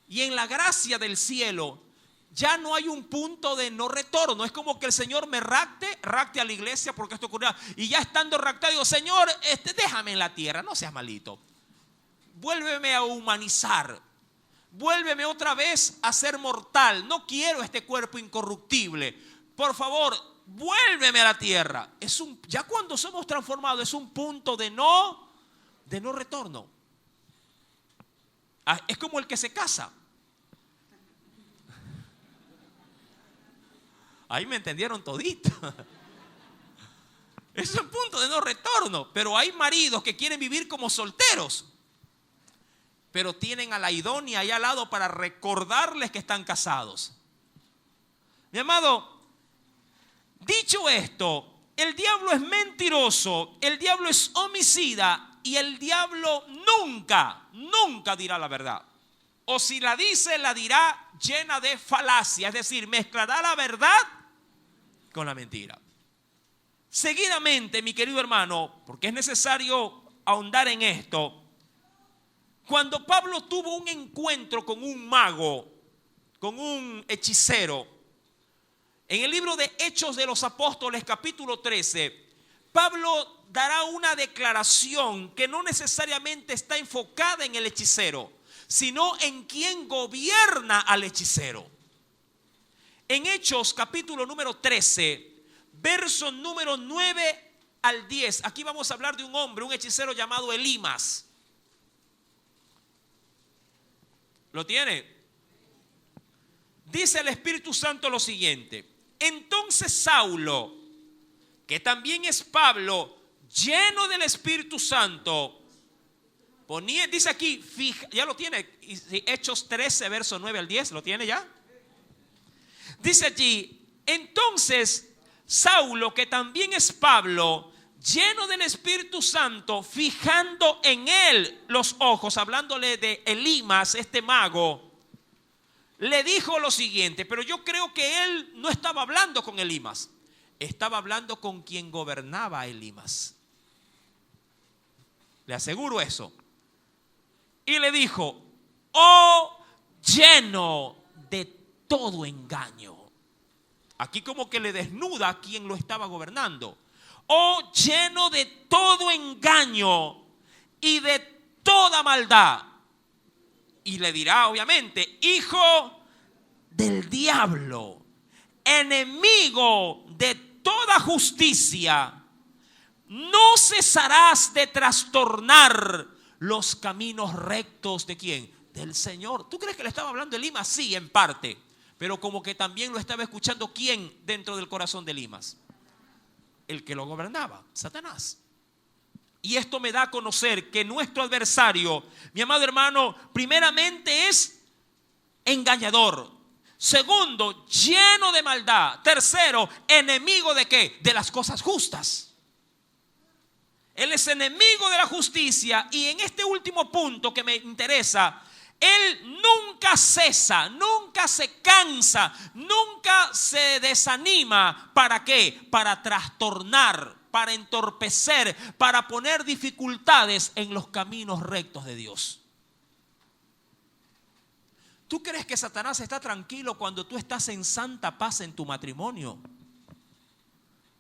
Y en la gracia del cielo ya no hay un punto de no retorno. Es como que el Señor me rapte a la iglesia, porque esto ocurrirá. Y ya estando raptado digo, Señor, déjame en la tierra, no seas malito. Vuélveme a humanizar. Vuélveme otra vez a ser mortal. No quiero este cuerpo incorruptible. Por favor, vuélveme a la tierra. Ya cuando somos transformados es un punto de no retorno. Es como el que se casa. Ahí me entendieron todito. Es un punto de no retorno. Pero hay maridos que quieren vivir como solteros, pero tienen a la idónea ahí al lado para recordarles que están casados. Mi amado, dicho esto, el diablo es mentiroso, el diablo es homicida y el diablo nunca dirá la verdad. O si la dice, la dirá llena de falacia, es decir, mezclará la verdad con la mentira. Seguidamente, mi querido hermano, porque es necesario ahondar en esto, cuando Pablo tuvo un encuentro con un mago, con un hechicero, en el libro de Hechos de los Apóstoles, capítulo 13, Pablo dará una declaración que no necesariamente está enfocada en el hechicero, sino en quien gobierna al hechicero. En Hechos, capítulo número 13, verso número 9 al 10, aquí vamos a hablar de un hombre, un hechicero llamado Elimas. ¿Lo tiene? Dice el Espíritu Santo lo siguiente: entonces Saulo, que también es Pablo, lleno del Espíritu Santo, dice aquí, ya lo tiene, Hechos 13, verso 9 al 10, ¿lo tiene ya? Dice allí, entonces Saulo, que también es Pablo, lleno del Espíritu Santo, fijando en él los ojos, hablándole de Elimas, este mago, le dijo lo siguiente, pero yo creo que él no estaba hablando con Elimas, estaba hablando con quien gobernaba a Elimas. Le aseguro eso. Y le dijo, oh, lleno de todo engaño. Aquí como que le desnuda a quien lo estaba gobernando. Oh, lleno de todo engaño y de toda maldad. Y le dirá obviamente, hijo del diablo, enemigo de toda justicia, no cesarás de trastornar los caminos rectos ¿de quién? Del Señor. ¿Tú crees que le estaba hablando Elimas? Sí, en parte. Pero como que también lo estaba escuchando ¿quién dentro del corazón de Elimas? El que lo gobernaba, Satanás. Y esto me da a conocer que nuestro adversario, mi amado hermano, primeramente es engañador. Segundo, lleno de maldad. Tercero, enemigo ¿de qué? De las cosas justas. Él es enemigo de la justicia. Y en este último punto que me interesa, él nunca cesa, nunca se cansa, nunca se desanima. ¿Para qué? Para trastornar, para entorpecer, para poner dificultades en los caminos rectos de Dios. ¿Tú crees que Satanás está tranquilo cuando tú estás en santa paz en tu matrimonio?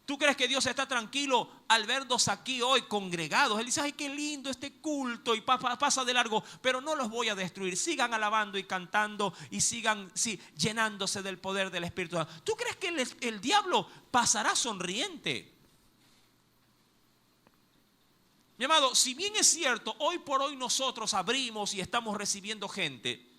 ¿Tú crees que Dios está tranquilo al vernos aquí hoy congregados? Él dice, ay, qué lindo este culto, y pasa de largo, pero no los voy a destruir. Sigan alabando y cantando y sigan llenándose del poder del Espíritu. ¿Tú crees que el diablo pasará sonriente? Mi amado, si bien es cierto, hoy por hoy nosotros abrimos y estamos recibiendo gente,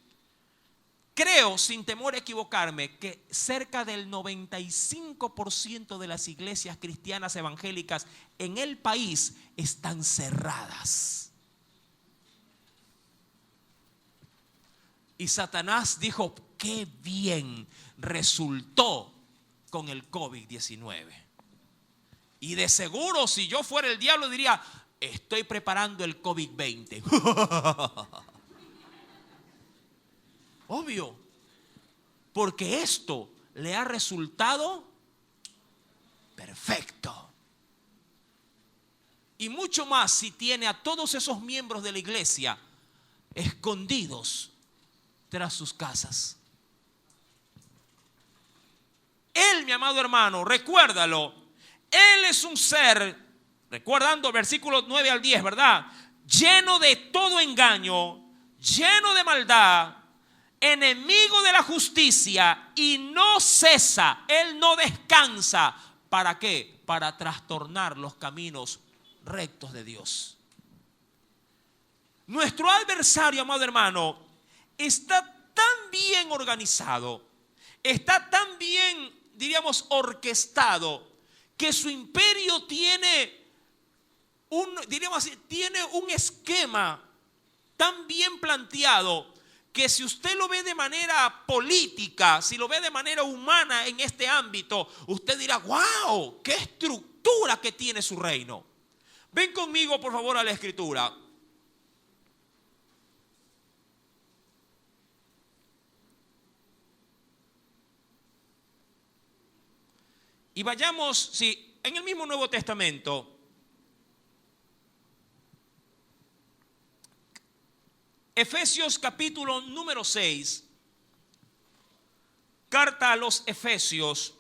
creo, sin temor a equivocarme, que cerca del 95% de las iglesias cristianas evangélicas en el país están cerradas. Y Satanás dijo, qué bien resultó con el COVID-19. Y de seguro, si yo fuera el diablo, diría, estoy preparando el COVID-20. Obvio, porque esto le ha resultado perfecto. Y mucho más si tiene a todos esos miembros de la iglesia escondidos tras sus casas. Él, mi amado hermano, recuérdalo, él es un ser, recordando versículos 9 al 10, ¿verdad? Lleno de todo engaño, lleno de maldad, enemigo de la justicia, y no cesa, él no descansa. ¿Para qué? Para trastornar los caminos rectos de Dios. Nuestro adversario, amado hermano, está tan bien organizado, está tan bien, diríamos, orquestado, que su imperio tiene tiene un esquema tan bien planteado, que si usted lo ve de manera política, si lo ve de manera humana en este ámbito, usted dirá, wow, qué estructura que tiene su reino. Ven conmigo por favor a la escritura. Y vayamos, en el mismo Nuevo Testamento, Efesios capítulo número 6, carta a los Efesios,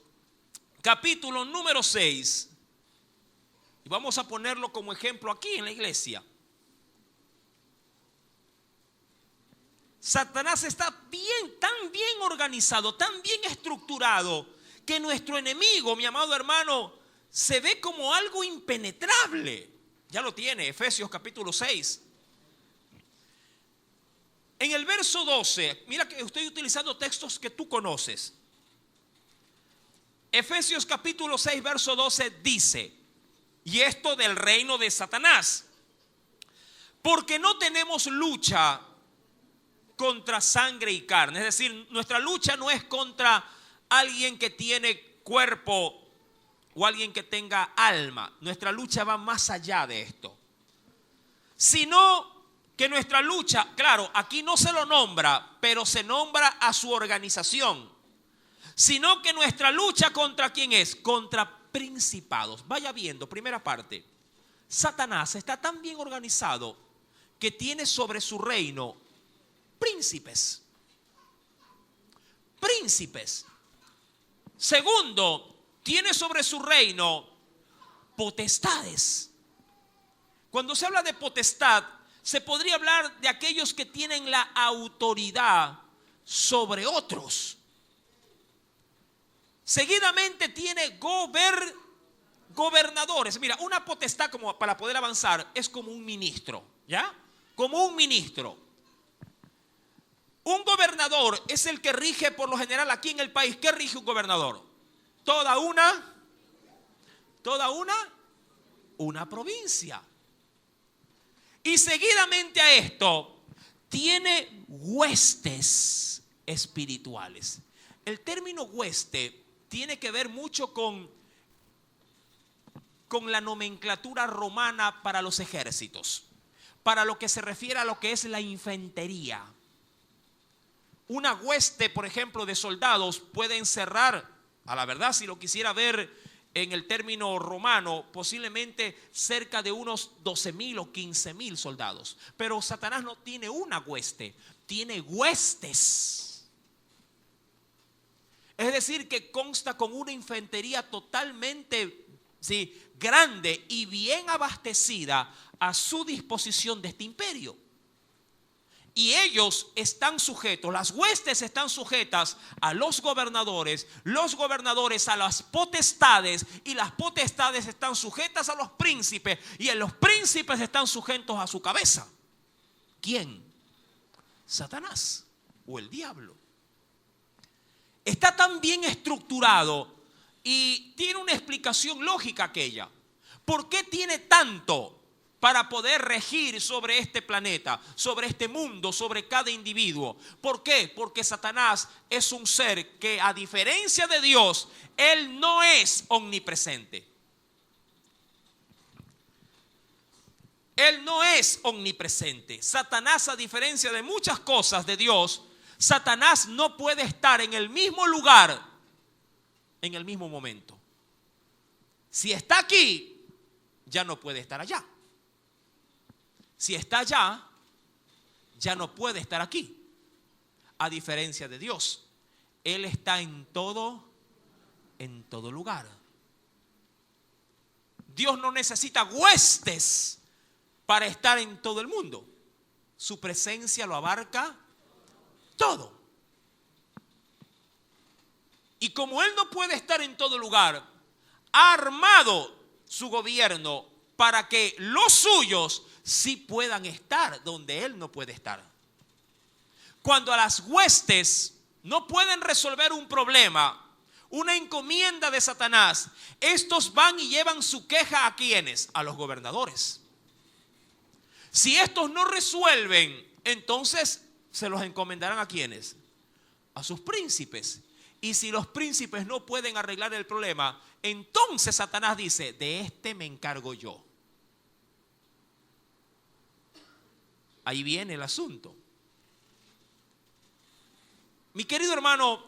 capítulo número 6, y vamos a ponerlo como ejemplo aquí en la iglesia. Satanás está tan bien organizado, tan bien estructurado, que nuestro enemigo, mi amado hermano, se ve como algo impenetrable. Ya lo tiene, Efesios capítulo 6. En el verso 12, mira que estoy utilizando textos que tú conoces. Efesios capítulo 6, verso 12 dice, y esto del reino de Satanás, porque no tenemos lucha contra sangre y carne. Es decir, nuestra lucha no es contra alguien que tiene cuerpo o alguien que tenga alma. Nuestra lucha va más allá de esto. Sino que nuestra lucha, claro, aquí no se lo nombra, pero se nombra a su organización. Sino que nuestra lucha contra ¿quién es? Contra principados. Vaya viendo, primera parte. Satanás está tan bien organizado que tiene sobre su reino príncipes. Príncipes. Segundo, tiene sobre su reino potestades. Cuando se habla de potestad, se podría hablar de aquellos que tienen la autoridad sobre otros. Seguidamente tiene gobernadores. Mira, una potestad como para poder avanzar es como un ministro, ¿ya? Como un ministro. Un gobernador es el que rige por lo general aquí en el país. ¿Qué rige un gobernador? Toda una provincia. Y seguidamente a esto, tiene huestes espirituales. El término hueste tiene que ver mucho con la nomenclatura romana para los ejércitos, para lo que se refiere a lo que es la infantería. Una hueste, por ejemplo, de soldados puede encerrar, a la verdad, si lo quisiera ver en el término romano, posiblemente cerca de unos 12,000 o 15,000 soldados. Pero Satanás no tiene una hueste, tiene huestes. Es decir, que consta con una infantería totalmente grande y bien abastecida a su disposición de este imperio. Y ellos están sujetos, las huestes están sujetas a los gobernadores a las potestades, y las potestades están sujetas a los príncipes, y los príncipes están sujetos a su cabeza. ¿Quién? Satanás o el diablo. Está tan bien estructurado y tiene una explicación lógica aquella. ¿Por qué tiene tanto para poder regir sobre este planeta, sobre este mundo, sobre cada individuo? ¿Por qué? Porque Satanás es un ser que, a diferencia de Dios, él no es omnipresente. Él no es omnipresente. Satanás, a diferencia de muchas cosas de Dios, Satanás no puede estar en el mismo lugar en el mismo momento. Si está aquí, ya no puede estar allá. Si está allá, ya no puede estar aquí. A diferencia de Dios, Él está en todo lugar. Dios no necesita huestes para estar en todo el mundo. Su presencia lo abarca todo. Y como Él no puede estar en todo lugar, ha armado su gobierno para que los suyos sí puedan estar donde Él no puede estar. Cuando a las huestes no pueden resolver un problema, una encomienda de Satanás, estos van y llevan su queja ¿a quiénes? A los gobernadores. Si estos no resuelven, entonces se los encomendarán ¿a quiénes? A sus príncipes. Y si los príncipes no pueden arreglar el problema, entonces Satanás dice, de este me encargo yo. Ahí viene el asunto. Mi querido hermano,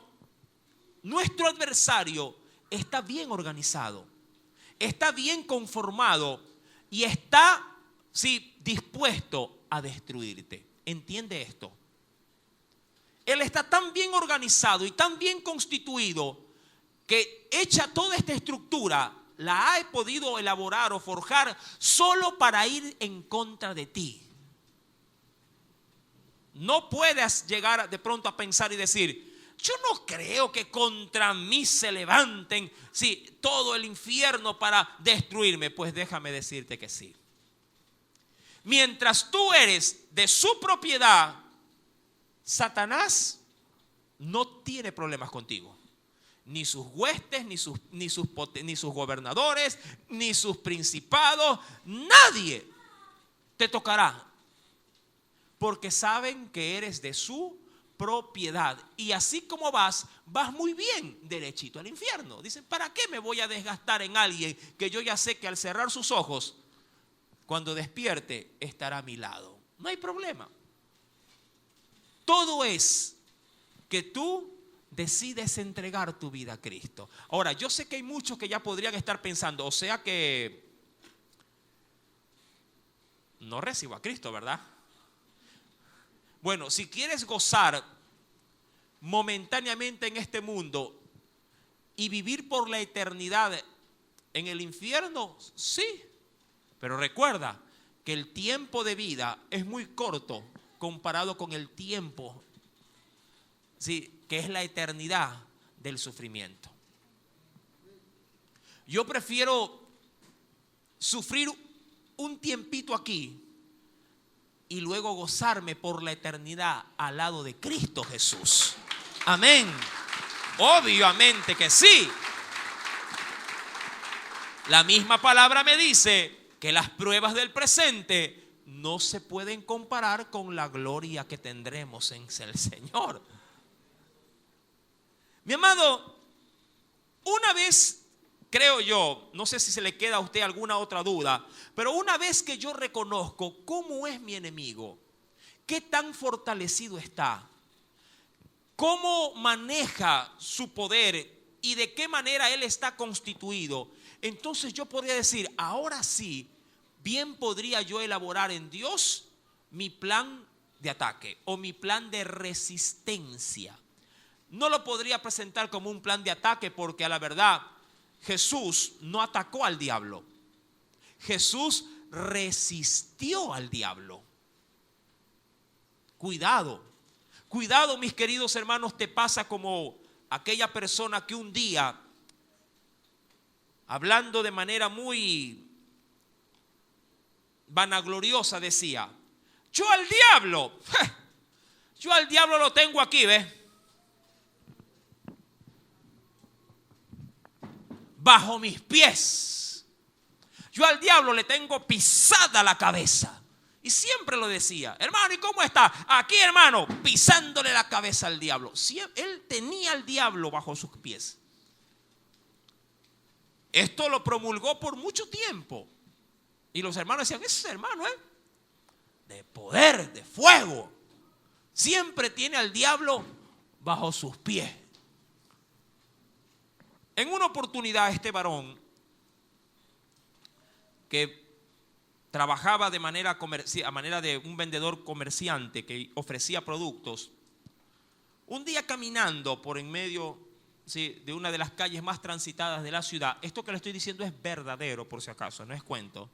nuestro adversario está bien organizado, está bien conformado y está dispuesto a destruirte. ¿Entiende esto? Él está tan bien organizado y tan bien constituido que hecha toda esta estructura, la ha podido elaborar o forjar solo para ir en contra de ti. No puedes llegar de pronto a pensar y decir, yo no creo que contra mí se levanten, sí, todo el infierno para destruirme. Pues déjame decirte que sí. Mientras tú eres de su propiedad, Satanás no tiene problemas contigo. Ni sus huestes, ni sus gobernadores, ni sus principados, nadie te tocará. Porque saben que eres de su propiedad. Y así como vas muy bien derechito al infierno. Dicen, ¿para qué me voy a desgastar en alguien que yo ya sé que al cerrar sus ojos, cuando despierte, estará a mi lado? No hay problema. Todo es que tú decides entregar tu vida a Cristo. Ahora, yo sé que hay muchos que ya podrían estar pensando, o sea que no recibo a Cristo, ¿verdad? Bueno, si quieres gozar momentáneamente en este mundo y vivir por la eternidad en el infierno, sí. Pero recuerda que el tiempo de vida es muy corto comparado con el tiempo, sí, que es la eternidad del sufrimiento. Yo prefiero sufrir un tiempito aquí y luego gozarme por la eternidad al lado de Cristo Jesús. Amén. Obviamente que sí. La misma palabra me dice que las pruebas del presente no se pueden comparar con la gloria que tendremos en el Señor. Mi amado, una vez, creo yo, no sé si se le queda a usted alguna otra duda, pero una vez que yo reconozco cómo es mi enemigo, qué tan fortalecido está, cómo maneja su poder y de qué manera él está constituido, entonces yo podría decir, ahora sí, bien podría yo elaborar en Dios mi plan de ataque o mi plan de resistencia. No lo podría presentar como un plan de ataque porque a la verdad Jesús no atacó al diablo. Jesús resistió al diablo. Cuidado, cuidado mis queridos hermanos, te pasa como aquella persona que un día, hablando de manera muy vanagloriosa, decía, yo al diablo lo tengo aquí, ¿ves? Bajo mis pies. Yo al diablo le tengo pisada la cabeza. Y siempre lo decía, hermano, ¿y cómo está? Aquí, hermano, pisándole la cabeza al diablo. Él tenía al diablo bajo sus pies. Esto lo promulgó por mucho tiempo. Y los hermanos decían, ese hermano es de poder, de fuego. Siempre tiene al diablo bajo sus pies. En una oportunidad este varón que trabajaba de manera a manera de un vendedor comerciante que ofrecía productos, un día caminando por en medio, sí, de una de las calles más transitadas de la ciudad, esto que le estoy diciendo es verdadero por si acaso, no es cuento.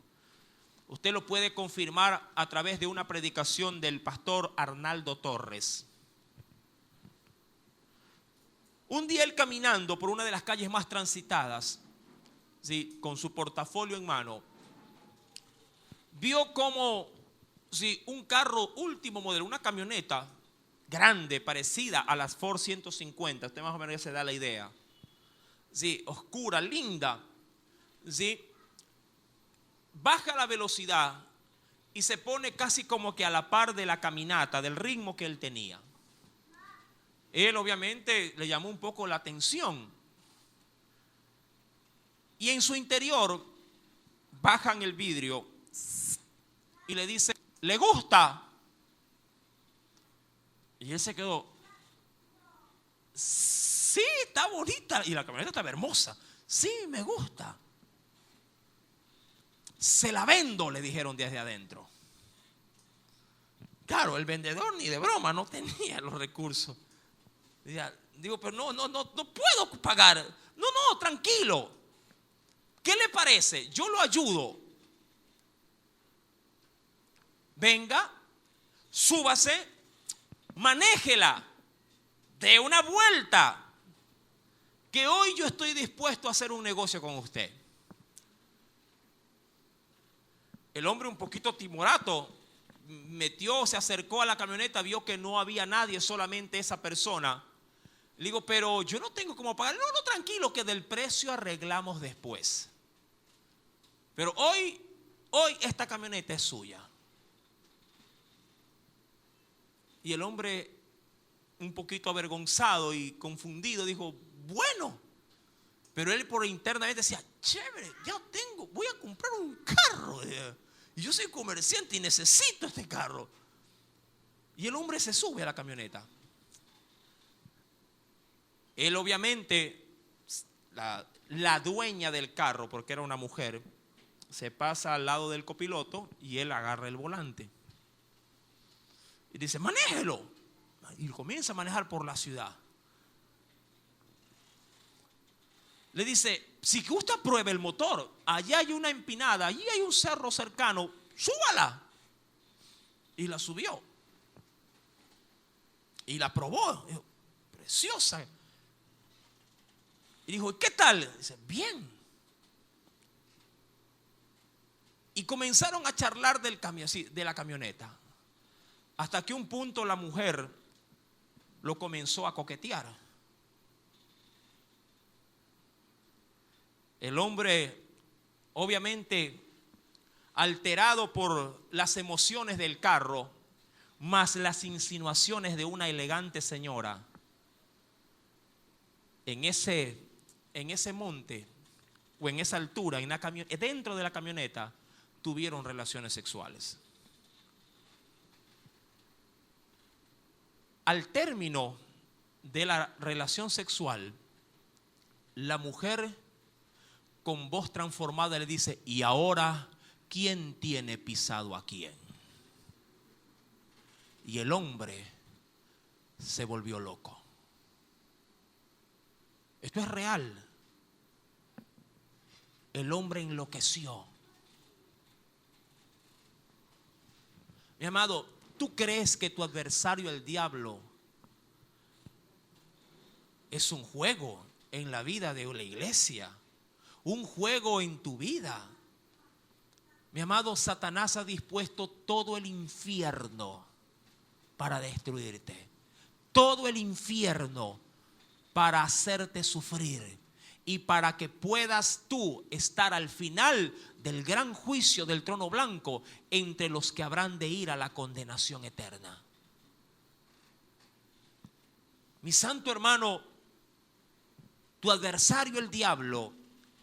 Usted lo puede confirmar a través de una predicación del pastor Arnaldo Torres. Un día él caminando por una de las calles más transitadas, ¿sí?, con su portafolio en mano, vio como ¿sí?, un carro último modelo, una camioneta grande, parecida a las Ford 150, usted más o menos ya se da la idea, ¿sí?, oscura, linda, ¿sí?, baja la velocidad y se pone casi como que a la par de la caminata, del ritmo que él tenía. Él obviamente le llamó un poco la atención. Y en su interior bajan el vidrio y le dice, ¿le gusta? Y él se quedó, sí, está bonita. Y la camioneta estaba hermosa. Sí, me gusta. Se la vendo, le dijeron desde adentro. Claro, el vendedor ni de broma no tenía los recursos. Digo, pero no puedo pagar. No, tranquilo. ¿Qué le parece? Yo lo ayudo. Venga, súbase, manéjela. dé una vuelta, que hoy yo estoy dispuesto a hacer un negocio con usted. El hombre, un poquito timorato, se acercó a la camioneta, vio que no había nadie, solamente esa persona. Le digo, pero yo no tengo cómo pagar. No, tranquilo, que del precio arreglamos después. Pero hoy esta camioneta es suya. Y el hombre, un poquito avergonzado y confundido, dijo, bueno. Pero él por internamente decía, chévere, ya tengo, voy a comprar un carro. Y yo soy comerciante y necesito este carro. Y el hombre se sube a la camioneta. Él obviamente, la dueña del carro, porque era una mujer, se pasa al lado del copiloto y él agarra el volante. Y dice, manéjelo. Y comienza a manejar por la ciudad. Le dice, si gusta pruebe el motor. Allá hay una empinada, allí hay un cerro cercano, súbala. Y la subió. Y la probó. Dijo, preciosa. Y dijo, ¿qué tal? Dice, bien. Y comenzaron a charlar de la camioneta. Hasta que un punto la mujer lo comenzó a coquetear. El hombre, obviamente, alterado por las emociones del carro, más las insinuaciones de una elegante señora, en ese monte o en esa altura, dentro de la camioneta, tuvieron relaciones sexuales. Al término de la relación sexual, la mujer con voz transformada le dice, ¿y ahora quién tiene pisado a quién? Y el hombre se volvió loco. Esto es real. El hombre enloqueció. Mi amado, ¿tú crees que tu adversario, el diablo, es un juego en la vida de la iglesia? Un juego en tu vida. Mi amado, Satanás ha dispuesto todo el infierno para destruirte. Todo el infierno para hacerte sufrir. Y para que puedas tú estar al final del gran juicio del trono blanco entre los que habrán de ir a la condenación eterna. Mi santo hermano, tu adversario el diablo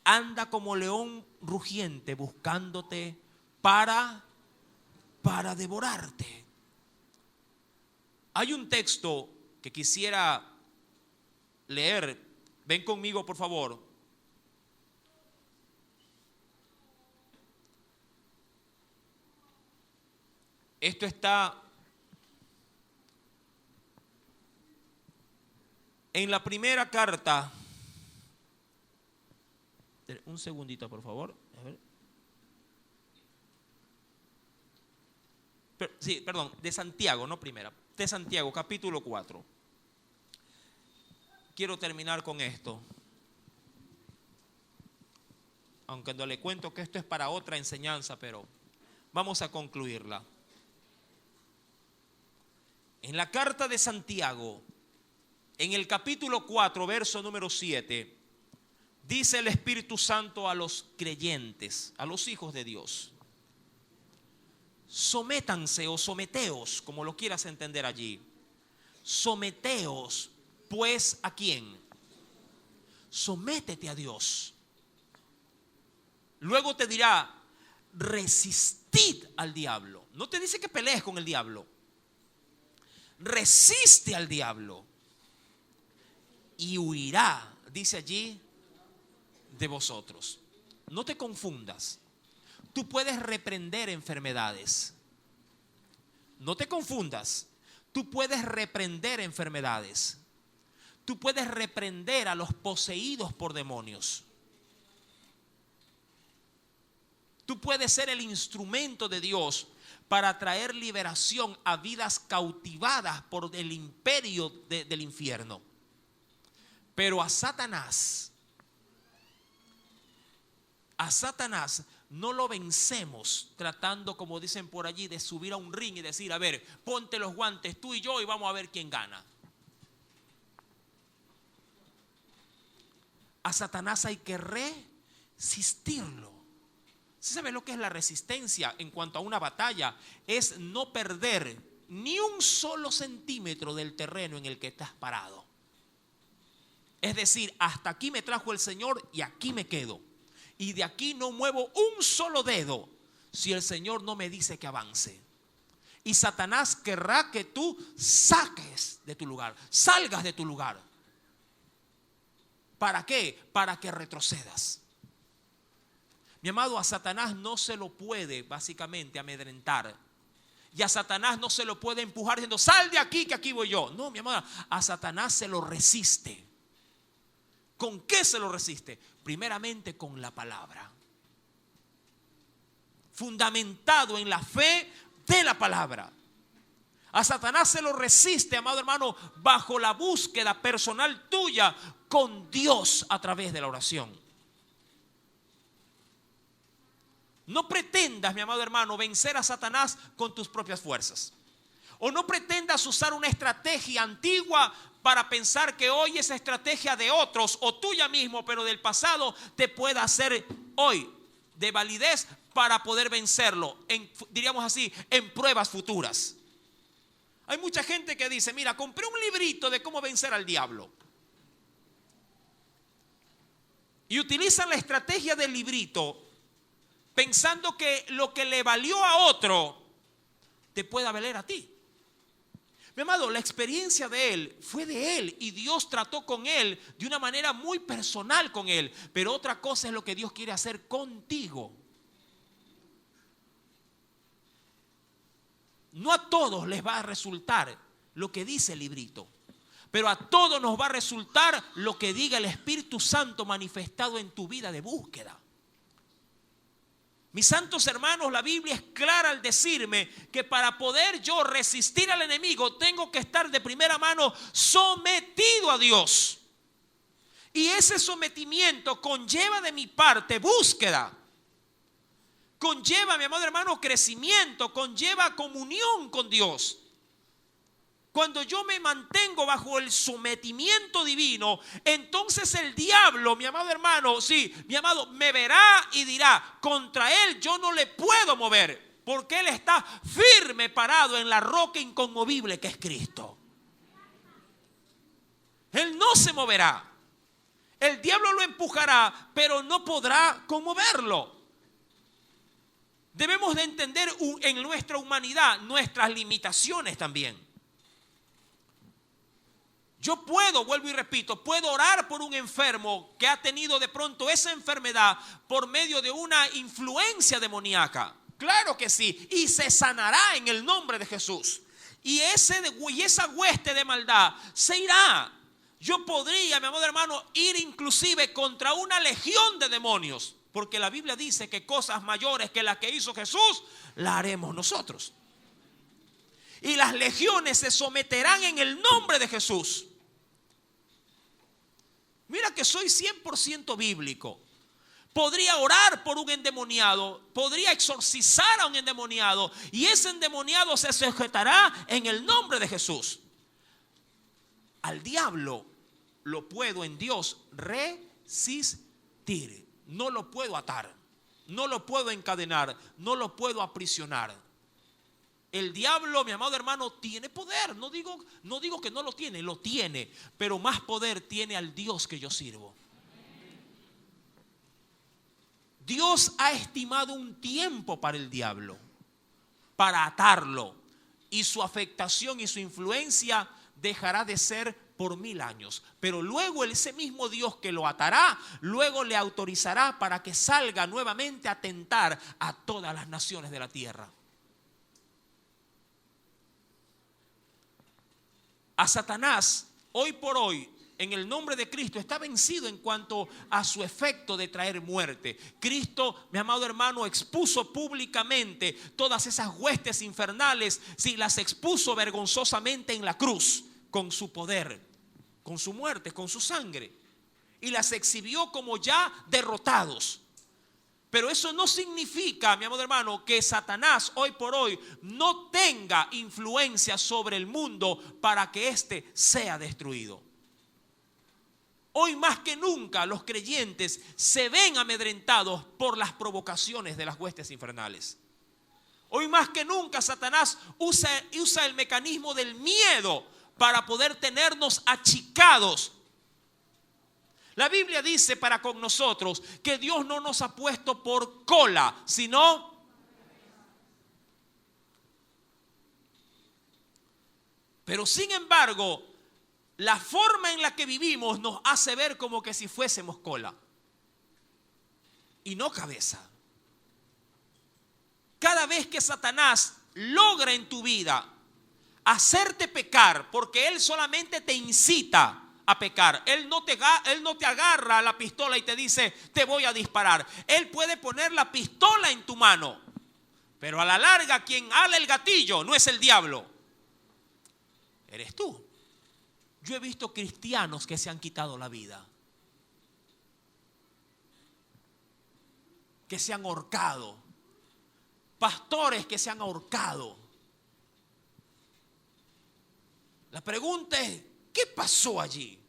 anda como león rugiente buscándote para devorarte. Hay un texto que quisiera leer. Ven conmigo, por favor. Esto está en la primera carta. Un segundito, por favor. A ver. Perdón, de Santiago, no primera. De Santiago, capítulo 4. Quiero terminar con esto. Aunque no le cuento que esto es para otra enseñanza, pero vamos a concluirla. En la carta de Santiago, en el capítulo 4, verso número 7, dice el Espíritu Santo a los creyentes, a los hijos de Dios: sométanse o someteos, como lo quieras entender allí. Someteos, pues, ¿a quién? Sométete a Dios. Luego te dirá, resistid al diablo. No te dice que pelees con el diablo. Resiste al diablo y huirá, dice allí, de vosotros. No te confundas. Tú puedes reprender enfermedades. No te confundas. Tú puedes reprender enfermedades. Tú puedes reprender a los poseídos por demonios. Tú puedes ser el instrumento de Dios para traer liberación a vidas cautivadas por el imperio del infierno. Pero a Satanás no lo vencemos tratando, como dicen por allí, de subir a un ring y decir, a ver, ponte los guantes tú y yo y vamos a ver quién gana. A Satanás hay que resistirlo. ¿Sí sabe lo que es la resistencia en cuanto a una batalla? Es no perder ni un solo centímetro del terreno en el que estás parado. Es decir, hasta aquí me trajo el Señor y aquí me quedo. Y de aquí no muevo un solo dedo si el Señor no me dice que avance. Y Satanás querrá que tú saques de tu lugar, salgas de tu lugar. ¿Para qué? Para que retrocedas. Mi amado, a Satanás no se lo puede básicamente amedrentar. Y a Satanás no se lo puede empujar diciendo, sal de aquí que aquí voy yo. No, mi amado, a Satanás se lo resiste. ¿Con qué se lo resiste? Primeramente con la palabra. Fundamentado en la fe de la palabra. A Satanás se lo resiste, amado hermano, bajo la búsqueda personal tuya con Dios a través de la oración. No pretendas, mi amado hermano, vencer a Satanás con tus propias fuerzas. O no pretendas usar una estrategia antigua para pensar que hoy esa estrategia de otros o tuya mismo, pero del pasado, te pueda hacer hoy de validez para poder vencerlo, diríamos así, en pruebas futuras. Hay mucha gente que dice, mira, compré un librito de cómo vencer al diablo. Y utilizan la estrategia del librito pensando que lo que le valió a otro te pueda valer a ti. Mi amado, la experiencia de él fue de él y Dios trató con él de una manera muy personal con él. Pero otra cosa es lo que Dios quiere hacer contigo. No a todos les va a resultar lo que dice el librito, pero a todos nos va a resultar lo que diga el Espíritu Santo manifestado en tu vida de búsqueda. Mis santos hermanos, la Biblia es clara al decirme que para poder yo resistir al enemigo tengo que estar de primera mano sometido a Dios. Y ese sometimiento conlleva de mi parte búsqueda. Conlleva, mi amado hermano, crecimiento, conlleva comunión con Dios. Cuando yo me mantengo bajo el sometimiento divino, entonces el diablo, mi amado hermano, sí, mi amado, me verá y dirá, contra él yo no le puedo mover, porque él está firme parado en la roca inconmovible que es Cristo. Él no se moverá. El diablo lo empujará, pero no podrá conmoverlo. Debemos de entender en nuestra humanidad nuestras limitaciones también. Yo puedo, vuelvo y repito, puedo orar por un enfermo que ha tenido de pronto esa enfermedad por medio de una influencia demoníaca. Claro que sí, y se sanará en el nombre de Jesús. Y esa hueste de maldad se irá. Yo podría, mi amado hermano, ir inclusive contra una legión de demonios. Porque la Biblia dice que cosas mayores que las que hizo Jesús, las haremos nosotros. Y las legiones se someterán en el nombre de Jesús. Mira que soy 100% bíblico. Podría orar por un endemoniado, podría exorcizar a un endemoniado y ese endemoniado se sujetará en el nombre de Jesús. Al diablo lo puedo en Dios resistir. No lo puedo atar, no lo puedo encadenar, no lo puedo aprisionar. El diablo, mi amado hermano, tiene poder. No digo que no lo tiene, pero más poder tiene al Dios que yo sirvo. Dios ha estimado un tiempo para el diablo, para atarlo, y su afectación y su influencia dejará de ser por 1000 años. Pero luego ese mismo Dios que lo atará, luego le autorizará para que salga nuevamente a tentar a todas las naciones de la tierra. A Satanás, hoy por hoy, en el nombre de Cristo está vencido en cuanto a su efecto de traer muerte. Cristo, mi amado hermano, expuso públicamente todas esas huestes infernales, sí, las expuso vergonzosamente en la cruz con su poder, con su muerte, con su sangre, y las exhibió como ya derrotados. Pero eso no significa, mi amado hermano, que Satanás hoy por hoy no tenga influencia sobre el mundo para que éste sea destruido. Hoy más que nunca los creyentes se ven amedrentados por las provocaciones de las huestes infernales. Hoy más que nunca Satanás usa el mecanismo del miedo para poder tenernos achicados. La Biblia dice para con nosotros que Dios no nos ha puesto por cola, sino pero sin embargo, la forma en la que vivimos nos hace ver como que si fuésemos cola y no cabeza. Cada vez que Satanás logra en tu vida hacerte pecar, porque él solamente te incita a pecar, él no te agarra la pistola y te dice te voy a disparar. Él puede poner la pistola en tu mano, pero a la larga quien ala el gatillo no es el diablo, eres tú. Yo he visto cristianos que se han quitado la vida, que se han ahorcado, pastores que se han ahorcado. La pregunta es, ¿qué pasó allí?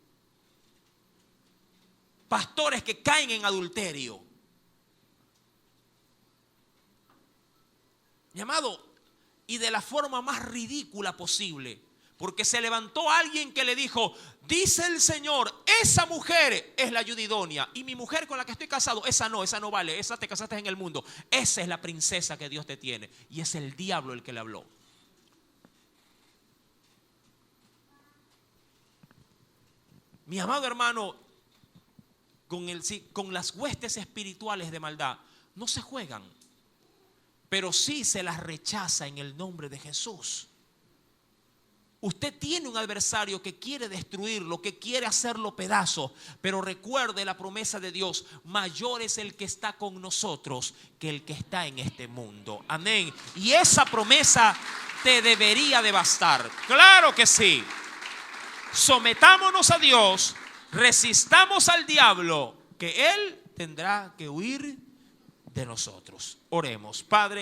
Pastores que caen en adulterio. Mi amado, y de la forma más ridícula posible, porque se levantó alguien que le dijo, dice el Señor, esa mujer es la ayuda idónea, y mi mujer con la que estoy casado, esa no vale, esa te casaste en el mundo, esa es la princesa que Dios te tiene, y es el diablo el que le habló. Mi amado hermano, con las huestes espirituales de maldad no se juegan, pero sí se las rechaza en el nombre de Jesús. Usted tiene un adversario que quiere destruirlo, que quiere hacerlo pedazo, pero recuerde la promesa de Dios, mayor es el que está con nosotros que el que está en este mundo. Amén. Y esa promesa te debería de bastar. Claro que sí. Sometámonos a Dios, resistamos al diablo, que él tendrá que huir de nosotros. Oremos. Padre,